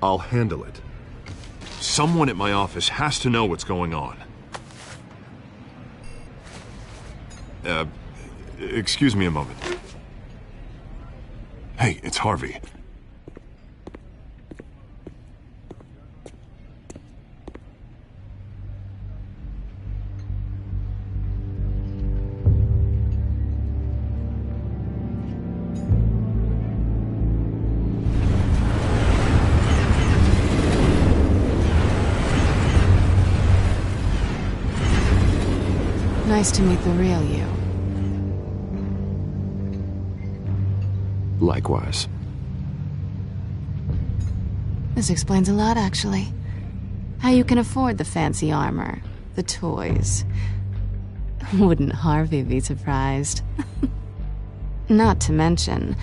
S5: I'll handle it. Someone at my office has to know what's going on. Excuse me a moment. Hey, it's Harvey.
S1: Nice to meet the real you.
S7: Likewise.
S1: This explains a lot, actually. How you can afford the fancy armor, the toys. Wouldn't Harvey be surprised? Not to mention,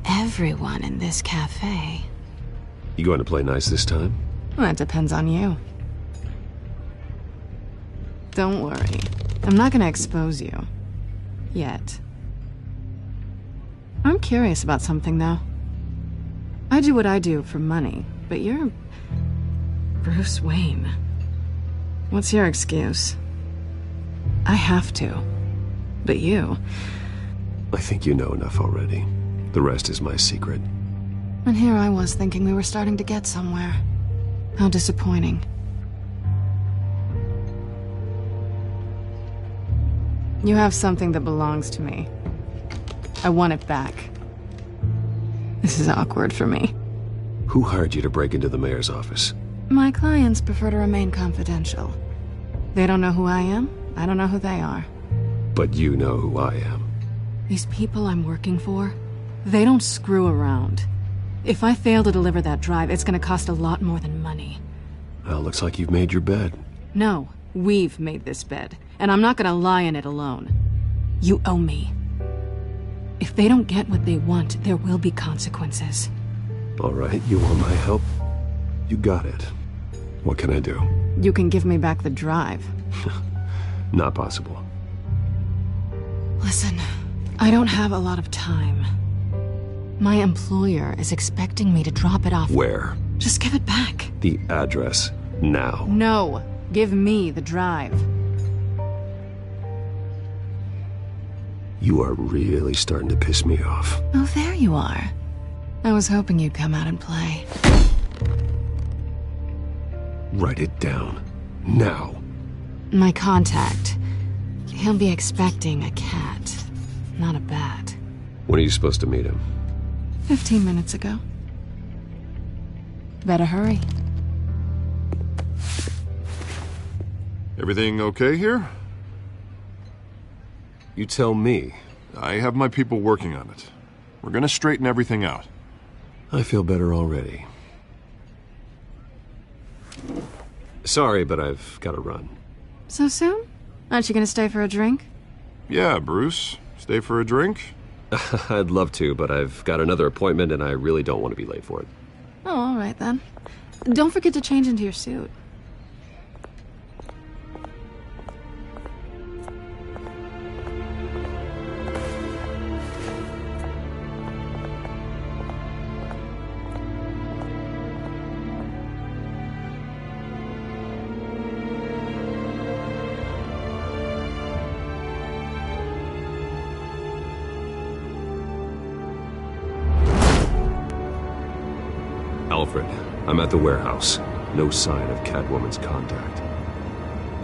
S1: everyone in this cafe.
S7: You going to play nice this time?
S1: Well, that depends on you. Don't worry. I'm not gonna expose you. Yet. I'm curious about something, though. I do what I do for money, but you're... Bruce Wayne. What's your excuse? I have to. But you...
S7: I think you know enough already. The rest is my secret.
S1: And here I was thinking we were starting to get somewhere. How disappointing. You have something that belongs to me. I want it back. This is awkward for me.
S7: Who hired you to break into the mayor's office?
S1: My clients prefer to remain confidential. They don't know who I am. I don't know who they are.
S7: But you know who I am.
S1: These people I'm working for, they don't screw around. If I fail to deliver that drive, it's gonna cost a lot more than money.
S7: Well, looks like you've made your bed.
S1: No, we've made this bed, and I'm not gonna lie in it alone. You owe me. If they don't get what they want, there will be consequences.
S7: All right, you want my help? You got it. What can I do?
S1: You can give me back the drive.
S7: Not possible.
S1: Listen, I don't have a lot of time. My employer is expecting me to drop it off.
S7: Where?
S1: Just give it back.
S7: The address, now.
S1: No, give me the drive.
S7: You are really starting to piss me off.
S1: Oh, there you are. I was hoping you'd come out and play.
S7: Write it down. Now.
S1: My contact. He'll be expecting a cat, not a bat.
S7: When are you supposed to meet him?
S1: 15 minutes ago. Better hurry.
S5: Everything okay here?
S7: You tell me.
S5: I have my people working on it. We're gonna straighten everything out.
S7: I feel better already. Sorry, but I've got to run.
S1: So soon? Aren't you gonna stay for a drink?
S5: Yeah, Bruce. Stay for a drink?
S7: I'd love to, but I've got another appointment and I really don't want to be late for it.
S1: Oh, all right then. Don't forget to change into your suit.
S7: Alfred, I'm at the warehouse. No sign of Catwoman's contact.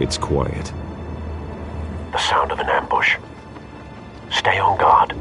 S7: It's quiet.
S17: The sound of an ambush. Stay on guard.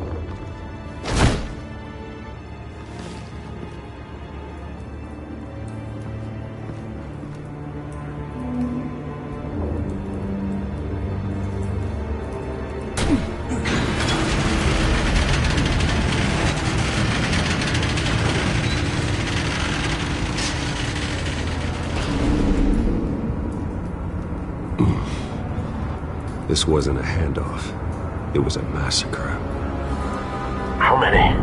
S7: This wasn't a handoff. It was a massacre.
S17: How many?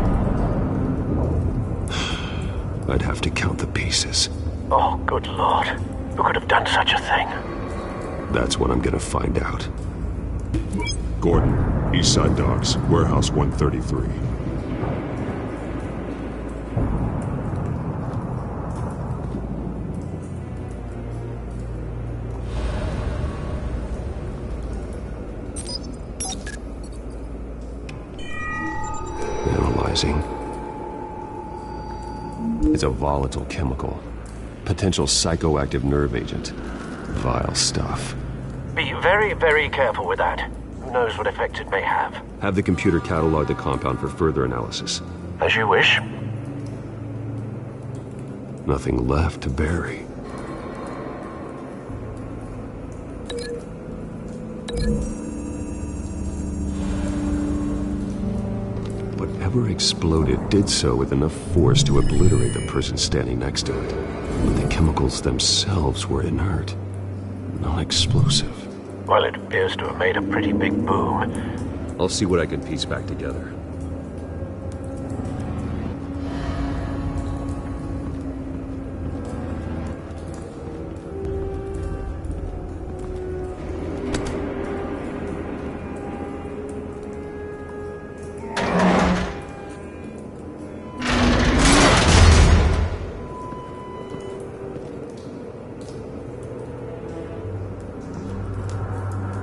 S7: I'd have to count the pieces.
S17: Oh, good Lord. Who could have done such a thing?
S7: That's what I'm gonna find out.
S18: Gordon, Eastside Docks, Warehouse 133.
S7: Analyzing. It's a volatile chemical. Potential psychoactive nerve agent. Vile stuff.
S17: Be very, very careful with that. Who knows what effect it may have.
S7: Have the computer catalog the compound for further analysis.
S17: As you wish.
S7: Nothing left to bury. whatever exploded did so with enough force to obliterate the person standing next to it. But the chemicals themselves were inert, non-explosive.
S17: Well, it appears to have made a pretty big boom.
S7: I'll see what I can piece back together.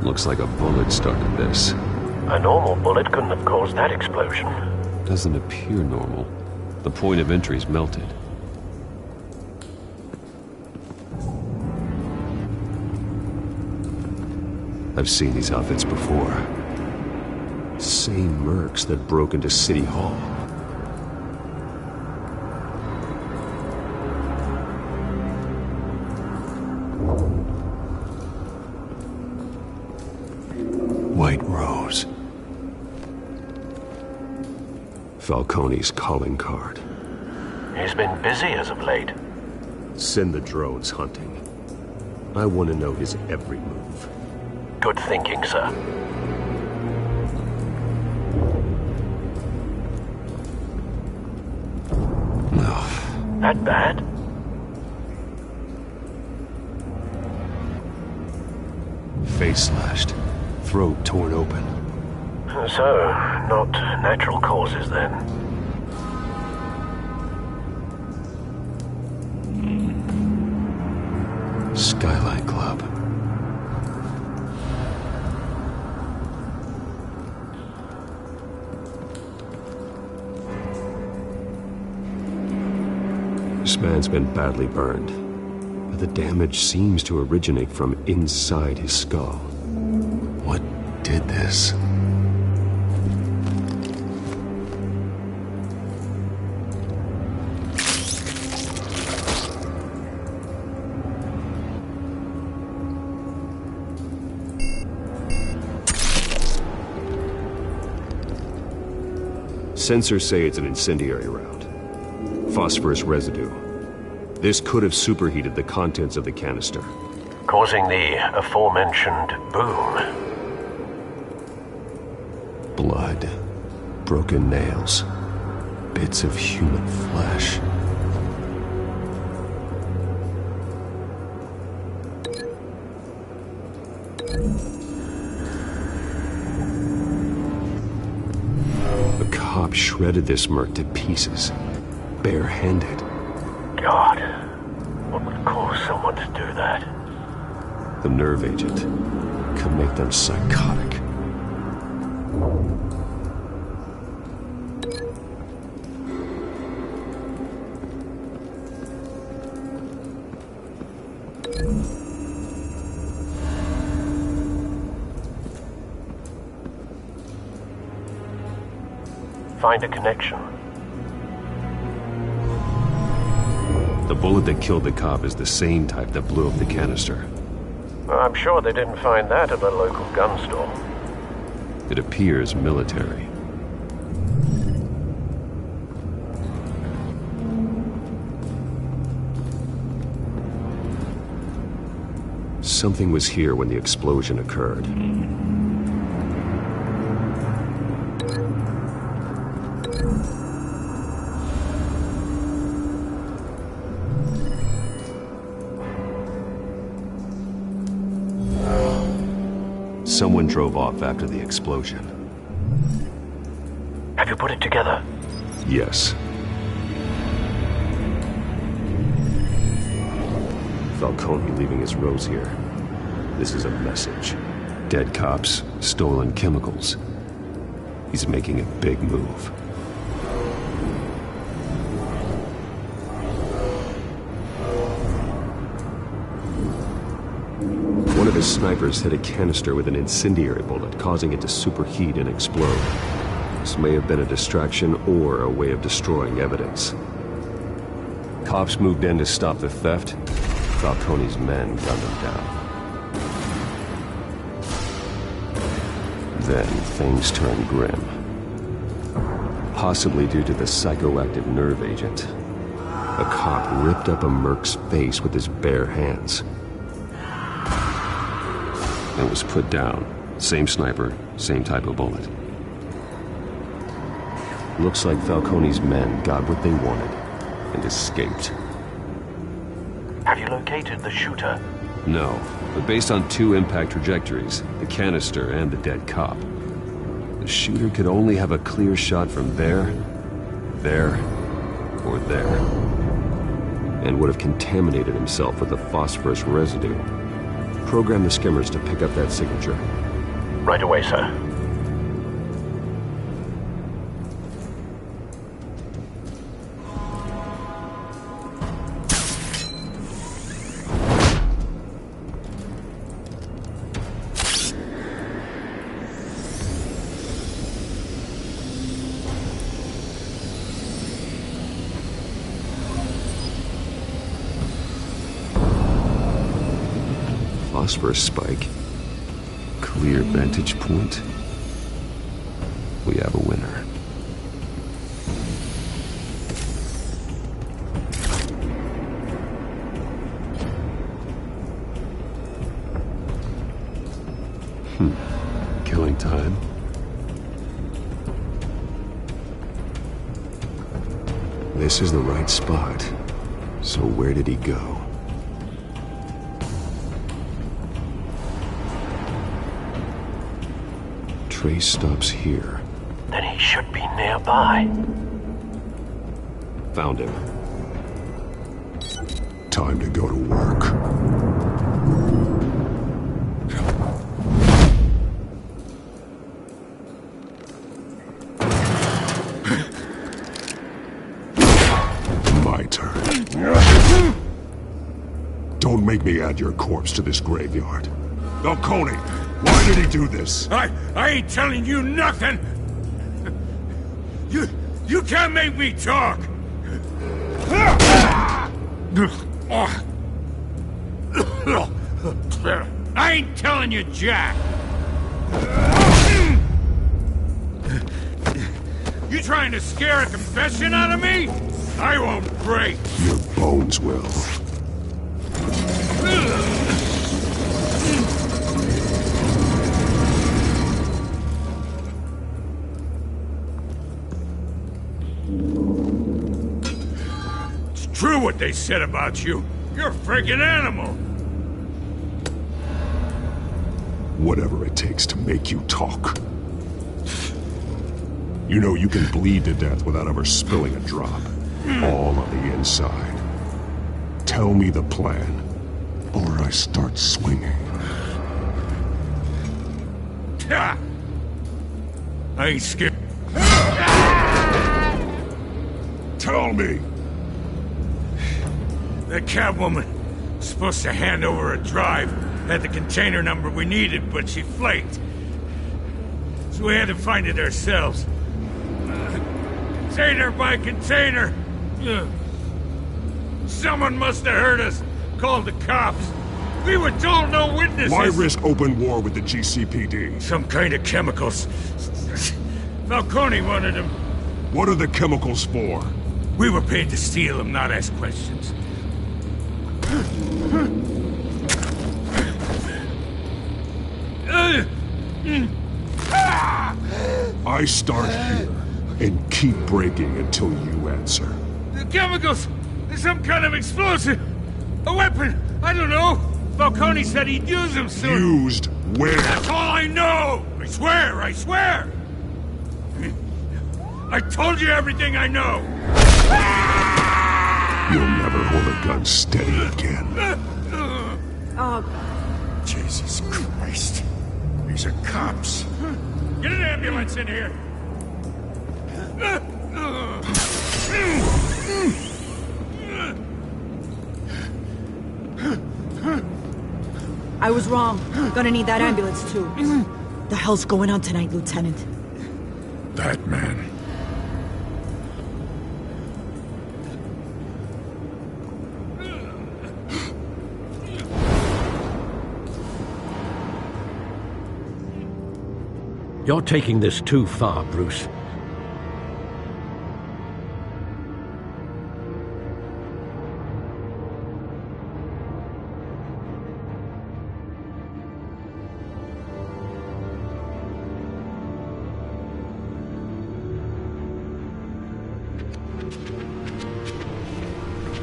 S7: Looks like a bullet started this.
S17: A normal bullet couldn't have caused that explosion.
S7: Doesn't appear normal. The point of entry's melted. I've seen these outfits before. Same mercs that broke into City Hall. White Rose. Falcone's calling card.
S17: He's been busy as of late.
S7: Send the drones hunting. I want to know his every move.
S17: Good thinking, sir.
S7: No.
S17: That bad?
S7: Face slashed. Throat torn open.
S17: So, not natural causes then.
S7: Skyline Club. This man's been badly burned, but the damage seems to originate from inside his skull. What did this? Sensors say it's an incendiary round. Phosphorus residue. This could have superheated the contents of the canister,
S17: causing the aforementioned boom.
S7: Blood, broken nails, bits of human flesh. A cop shredded this merc to pieces, barehanded.
S17: God, what would cause someone to do that?
S7: The nerve agent could make them psychotic.
S17: Find a connection.
S7: The bullet that killed the cop is the same type that blew up the canister.
S17: Well, I'm sure they didn't find that at a local gun store.
S7: It appears military. Something was here when the explosion occurred. Someone drove off after the explosion.
S17: Have you put it together?
S7: Yes. Falcone leaving his rose here. This is a message. Dead cops, stolen chemicals. He's making a big move. One of his snipers hit a canister with an incendiary bullet, causing it to superheat and explode. This may have been a distraction or a way of destroying evidence. Cops moved in to stop the theft. Falcone's men gunned him down. Then things turned grim. possibly due to the psychoactive nerve agent. A cop ripped up a merc's face with his bare hands. And was put down. Same sniper, same type of bullet. Looks like Falcone's men got what they wanted and escaped.
S17: Have you located the shooter?
S7: No, but based on 2 impact trajectories, the canister and the dead cop, the shooter could only have a clear shot from there, or there, and would have contaminated himself with the phosphorus residue. Program the skimmers to pick up that signature.
S17: Right away, sir.
S7: Phosphorus spike. Clear vantage point. We have a winner. Killing time. This is the right spot. So where did he go? Trace stops here.
S17: Then he should be nearby.
S7: Found him.
S18: Time to go to work. My turn. Don't make me add your corpse to this graveyard. Falcone! Why did he do this?
S4: I ain't telling you nothing! You can't make me talk! I ain't telling you jack! You trying to scare a confession out of me? I won't break!
S18: Your bones will.
S4: True what they said about you. You're a freaking animal.
S18: Whatever it takes to make you talk. You know you can bleed to death without ever spilling a drop. All on the inside. Tell me the plan, or I start swinging.
S4: I ain't scared.
S18: Tell me!
S4: That Catwoman was supposed to hand over a drive, had the container number we needed, but she flaked. So we had to find it ourselves. Container by container. Someone must have heard us, called the cops. We were told no witnesses.
S18: Why risk open war with the GCPD?
S4: Some kind of chemicals. Falcone wanted them.
S18: What are the chemicals for?
S4: We were paid to steal them, not ask questions.
S18: I start here and keep breaking until you answer.
S4: The chemicals! There's some kind of explosive! A weapon! I don't know! Falcone said he'd use them soon.
S18: Used where?
S4: That's all I know! I swear, I swear! I told you everything I know!
S18: You'll never hold a gun steady again.
S4: Jesus Christ. These are cops. Get an ambulance in here!
S16: I was wrong. Gonna need that ambulance too. The hell's going on tonight, Lieutenant?
S18: That man.
S6: You're taking this too far, Bruce.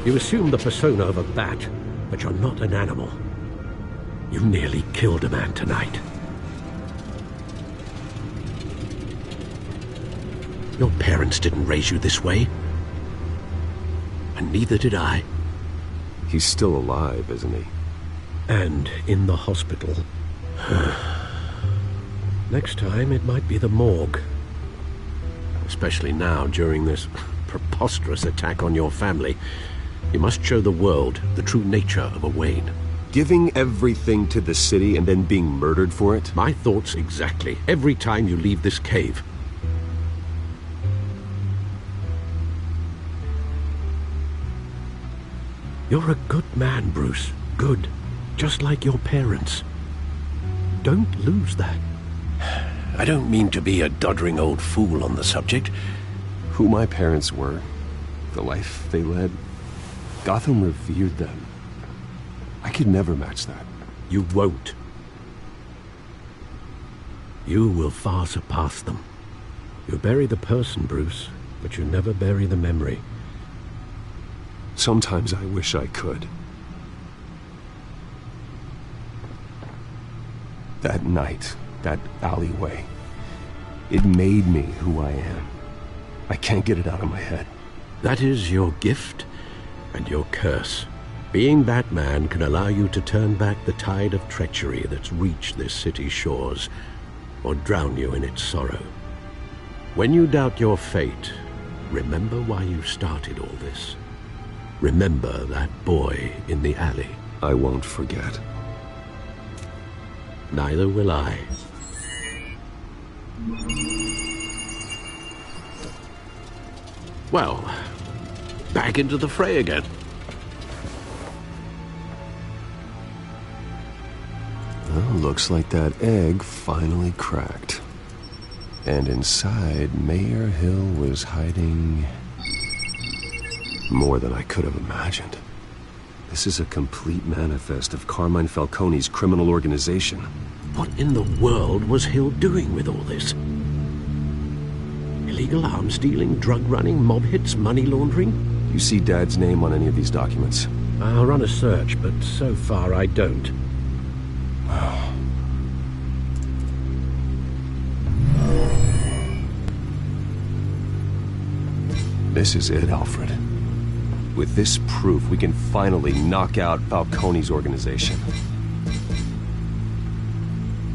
S6: You assume the persona of a bat, but you're not an animal. You nearly killed a man tonight. Your parents didn't raise you this way. And neither did I.
S7: He's still alive, isn't he?
S6: And in the hospital. Next time, it might be the morgue. Especially now, during this preposterous attack on your family. You must show the world the true nature of a Wayne.
S7: Giving everything to the city and then being murdered for it?
S6: My thoughts exactly. Every time you leave this cave. You're a good man, Bruce. Good. Just like your parents. Don't lose that. I don't mean to be a doddering old fool on the subject.
S7: Who my parents were, the life they led, Gotham revered them. I could never match that.
S6: You won't. You will far surpass them. You bury the person, Bruce, but you never bury the memory.
S7: Sometimes I wish I could. That night, that alleyway, it made me who I am. I can't get it out of my head.
S6: That is your gift and your curse. Being Batman can allow you to turn back the tide of treachery that's reached this city's shores, or drown you in its sorrow. When you doubt your fate, remember why you started all this. Remember that boy in the alley.
S7: I won't forget.
S6: Neither will I. Well, back into the fray again.
S7: Well, looks like that egg finally cracked. And inside, Mayor Hill was hiding more than I could have imagined. This is a complete manifest of Carmine Falcone's criminal organization.
S6: What in the world was Hill doing with all this? Illegal arms dealing, drug running, mob hits, money laundering?
S7: You see Dad's name on any of these documents?
S6: I'll run a search, but so far I don't.
S7: This is it, Alfred. With this proof, we can finally knock out Falcone's organization.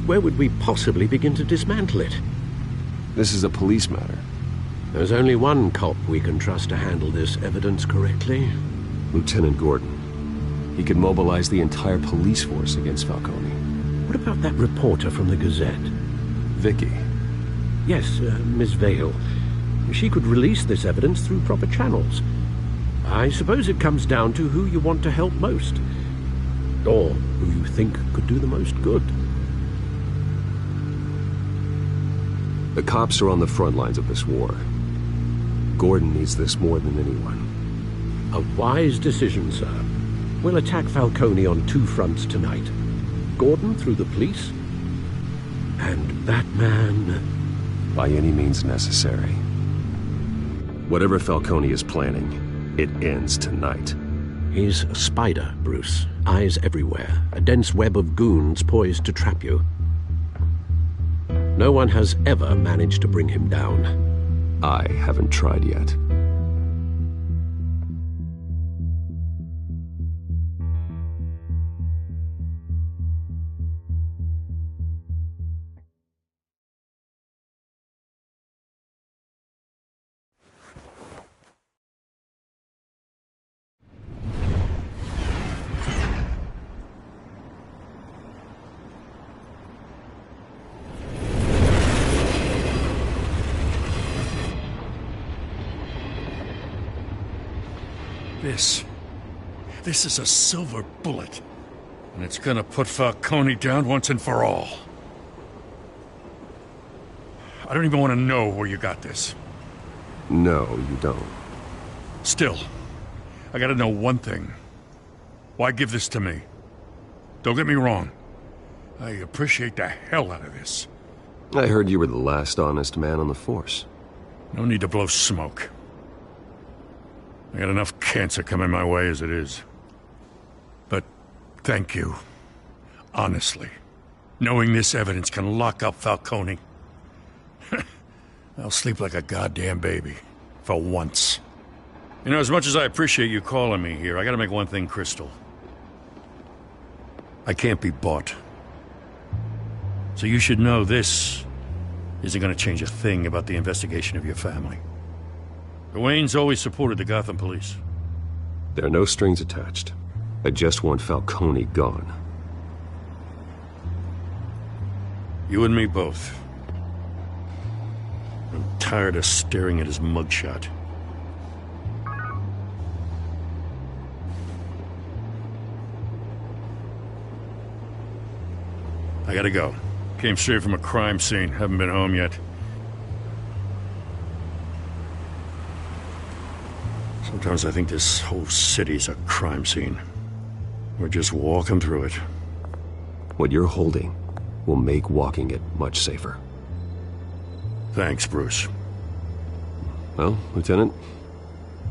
S6: Where would we possibly begin to dismantle it?
S7: This is a police matter.
S6: There's only one cop we can trust to handle this evidence correctly.
S7: Lieutenant Gordon. He could mobilize the entire police force against Falcone.
S6: What about that reporter from the Gazette?
S7: Vicky.
S6: Yes, Miss Vale. She could release this evidence through proper channels. I suppose it comes down to who you want to help most. Or who you think could do the most good.
S7: The cops are on the front lines of this war. Gordon needs this more than anyone.
S6: A wise decision, sir. We'll attack Falcone on two fronts tonight. Gordon through the police, and Batman...
S7: by any means necessary. Whatever Falcone is planning, it ends tonight.
S6: He's a spider, Bruce. Eyes everywhere. A dense web of goons poised to trap you. No one has ever managed to bring him down.
S7: I haven't tried yet.
S11: This is a silver bullet. And it's gonna put Falcone down once and for all. I don't even want to know where you got this.
S7: No, you don't.
S11: Still, I gotta know one thing. Why give this to me? Don't get me wrong. I appreciate the hell out of this.
S7: I heard you were the last honest man on the force.
S11: No need to blow smoke.
S4: I got enough cancer coming my way as it is. But thank you. Honestly. Knowing this evidence can lock up Falcone. I'll sleep like a goddamn baby. For once. You know, as much as I appreciate you calling me here, I gotta make one thing crystal. I can't be bought. So you should know this isn't gonna change a thing about the investigation of your family. The Waynes always supported the Gotham police.
S7: There are no strings attached. I just want Falcone gone.
S4: You and me both. I'm tired of staring at his mugshot. I gotta go. Came straight from a crime scene. Haven't been home yet. Sometimes I think this whole city's a crime scene. We're just walking through it.
S7: What you're holding will make walking it much safer.
S4: Thanks, Bruce.
S7: Well, Lieutenant?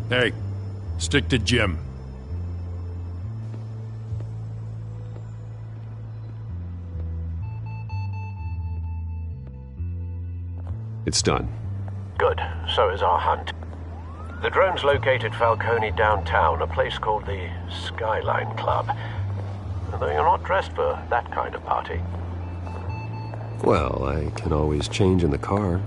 S4: Hey, stick to Jim.
S7: It's done.
S17: Good. So is our hunt. The drones located Falcone downtown, a place called the Skyline Club. Although you're not dressed for that kind of party.
S7: Well, I can always change in the car.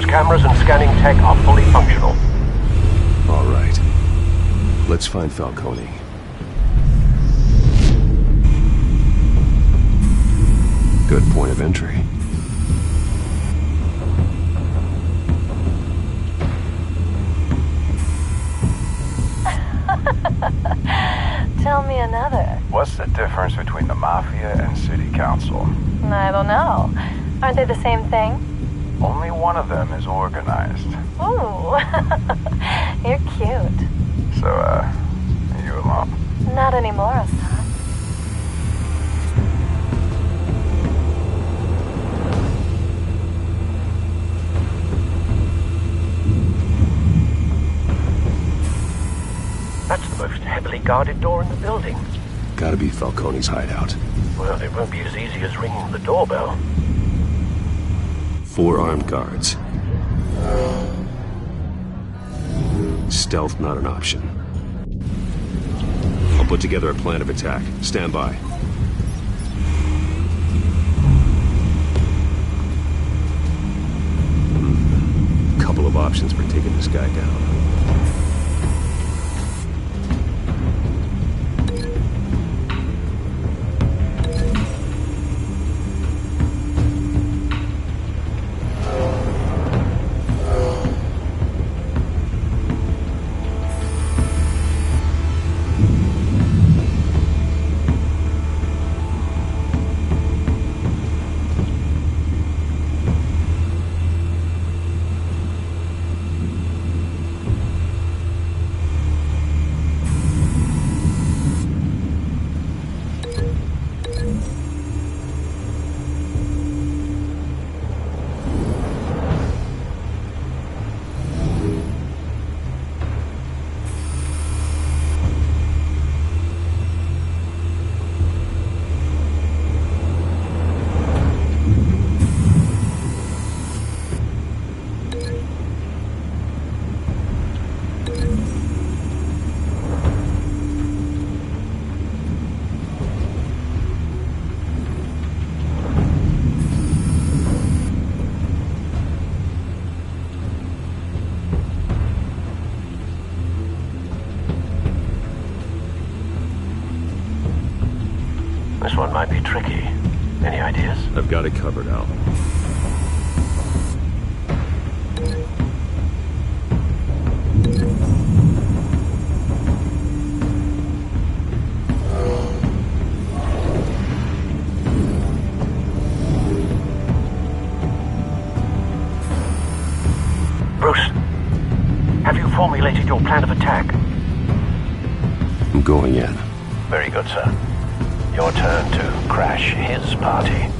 S17: Cameras and scanning tech are fully functional.
S7: All right. Let's find Falcone. Good point of entry.
S19: Tell me another.
S20: What's the difference between the Mafia and City Council?
S19: I don't know. Aren't they the same thing?
S20: Only one of them is organized.
S19: Ooh, you're cute.
S20: So, are you alone?
S19: Not anymore, Assad.
S17: That's the most heavily guarded door in the building.
S7: Gotta be Falcone's hideout.
S17: Well, it won't be as easy as ringing the doorbell.
S7: 4 armed guards. Stealth not an option. I'll put together a plan of attack. Stand by. Couple of options for taking this guy down.
S17: tricky. Any ideas?
S7: I've got it covered, Al.
S17: Bruce, have you formulated your plan of attack?
S7: I'm going in.
S17: Very good, sir. Your turn to crash his party.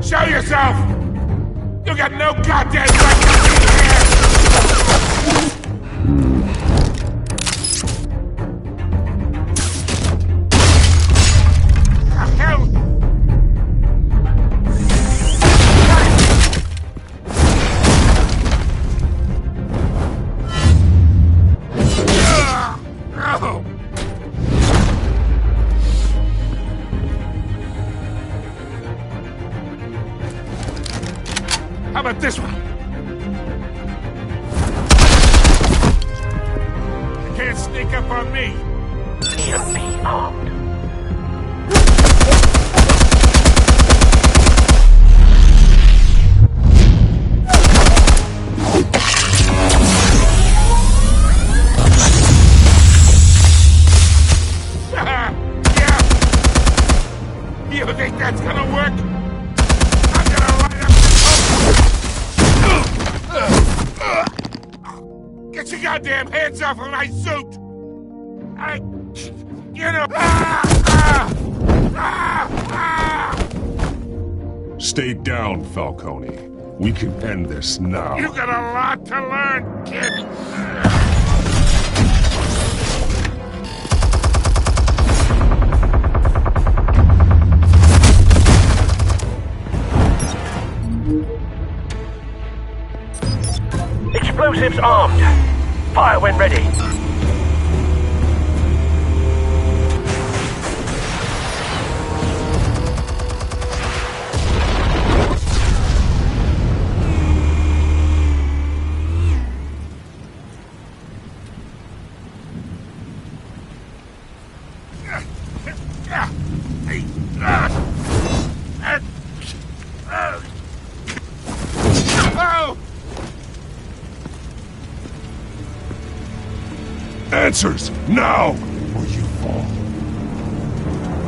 S11: Show yourself! You got no goddamn right to be here! Hell! How about this one? You can't sneak up on me.
S17: EMP armed.
S11: Yeah. You think that's gonna work? Get your goddamn hands off of my suit!
S18: Stay down, Falcone. We can end this now.
S11: You got a lot to learn, kid!
S17: Explosives armed. Fire when ready.
S18: Answers, now! Or you fall.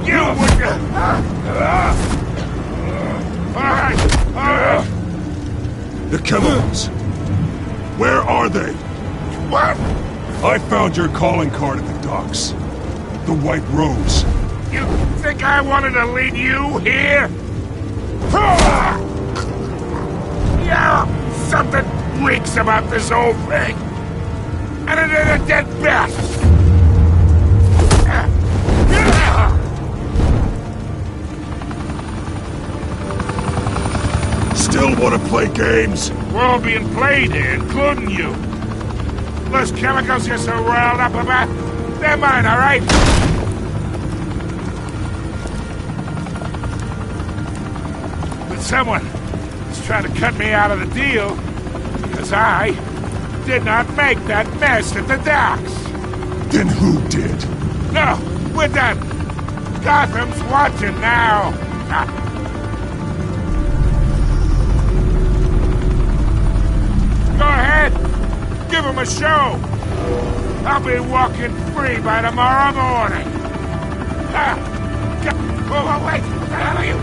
S11: You would... Alright!
S18: The chemicals. Where are they?
S11: What?
S18: I found your calling card at the docks. The White Rose.
S11: You think I wanted to lead you here? Yeah, something reeks about this whole thing. And it is a dead bat!
S18: Still want to play games?
S11: We're all being played here, including you. Those chemicals you're so riled up about, they're mine, all right? But someone is trying to cut me out of the deal because I did not make that mess at the docks.
S18: Then who did?
S11: No, we're done. Gotham's watching now. Go ahead. Give him a show. I'll be walking free by tomorrow morning. Oh, wait. What the hell are you?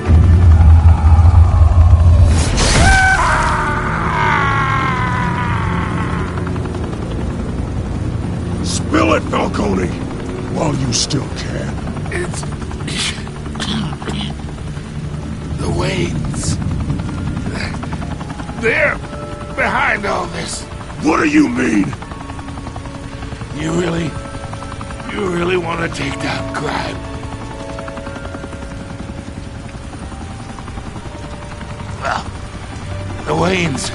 S18: Spill it, Falcone, while you still can.
S11: It's... the Waynes. They're behind all this.
S18: What do you mean?
S11: You really want to take down crime? Well, the Waynes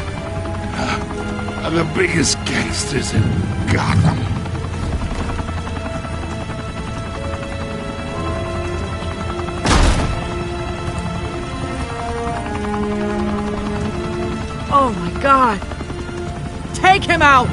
S11: are the biggest gangsters in Gotham.
S21: Oh my God! Take him out!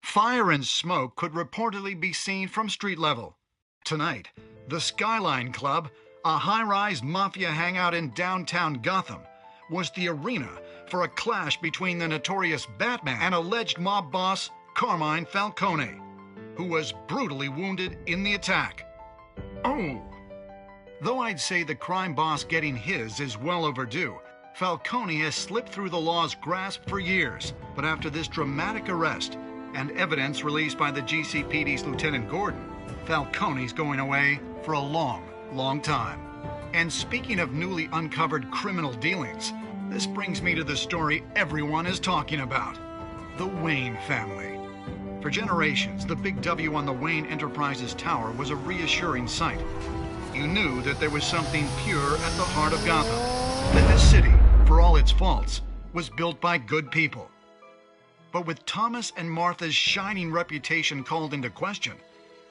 S12: Fire and smoke could reportedly be seen from street level. Tonight, the Skyline Club, a high-rise mafia hangout in downtown Gotham, was the arena for a clash between the notorious Batman and alleged mob boss Carmine Falcone, who was brutally wounded in the attack. Oh! Though I'd say the crime boss getting his is well overdue, Falcone has slipped through the law's grasp for years, but after this dramatic arrest and evidence released by the GCPD's Lieutenant Gordon, Falcone's going away for a long, long time. And speaking of newly uncovered criminal dealings, this brings me to the story everyone is talking about: the Wayne family. For generations, the big W on the Wayne Enterprises Tower was a reassuring sight. You knew that there was something pure at the heart of Gotham, that this city, for all its faults, was built by good people. But with Thomas and Martha's shining reputation called into question,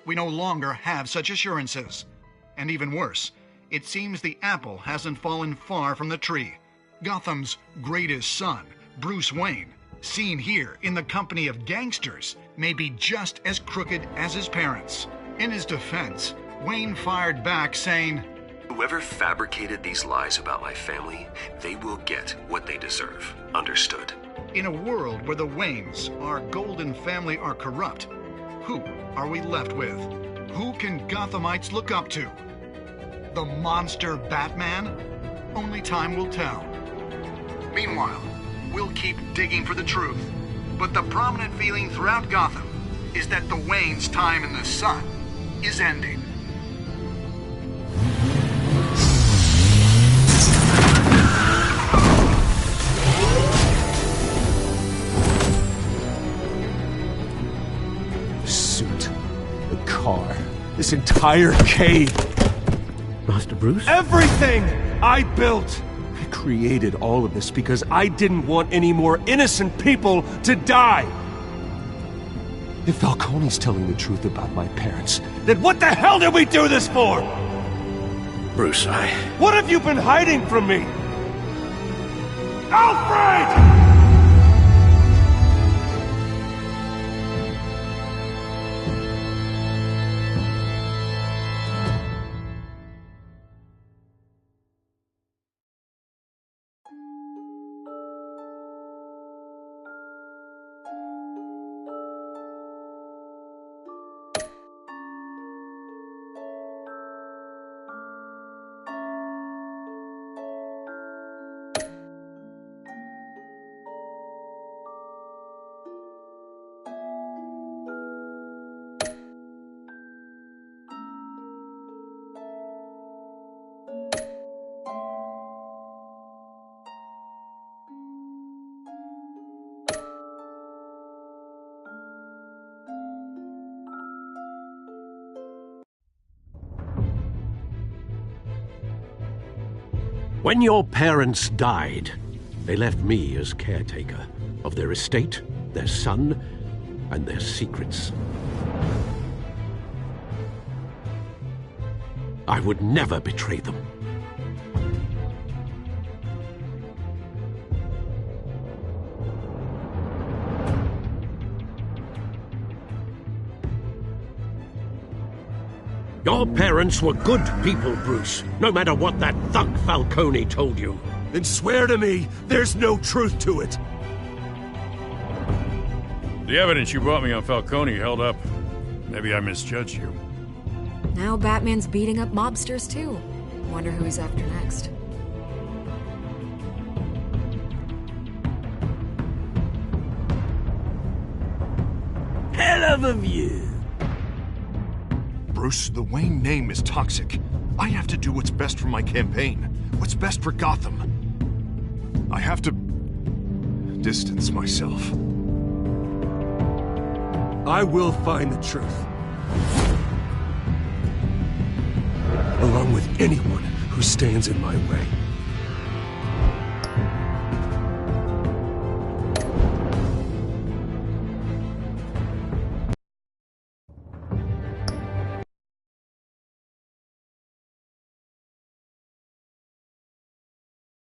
S12: we no longer have such assurances. And even worse, it seems the apple hasn't fallen far from the tree. Gotham's greatest son, Bruce Wayne, seen here in the company of gangsters, may be just as crooked as his parents. In his defense, Wayne fired back saying,
S22: "Whoever fabricated these lies about my family, they will get what they deserve. Understood?"
S12: In a world where the Waynes, our golden family, are corrupt, who are we left with? Who can Gothamites look up to? The monster Batman? Only time will tell. Meanwhile, we'll keep digging for the truth. But the prominent feeling throughout Gotham is that the Waynes' time in the sun is ending.
S3: Car. This entire cave.
S6: Master Bruce?
S3: Everything I built. I created all of this because I didn't want any more innocent people to die. If Falcone's telling the truth about my parents, then what the hell did we do this for?
S6: Bruce,
S3: What have you been hiding from me? Alfred!
S6: When your parents died, they left me as caretaker of their estate, their son, and their secrets. I would never betray them. Your parents were good people, Bruce, no matter what that thug Falcone told you.
S3: Then swear to me there's no truth to it.
S4: The evidence you brought me on Falcone held up. Maybe I misjudged you.
S10: Now Batman's beating up mobsters, too. Wonder who he's after next.
S15: Hell of a view.
S5: Bruce, the Wayne name is toxic. I have to do what's best for my campaign. What's best for Gotham. I have to distance myself.
S3: I will find the truth. Along with anyone who stands in my way.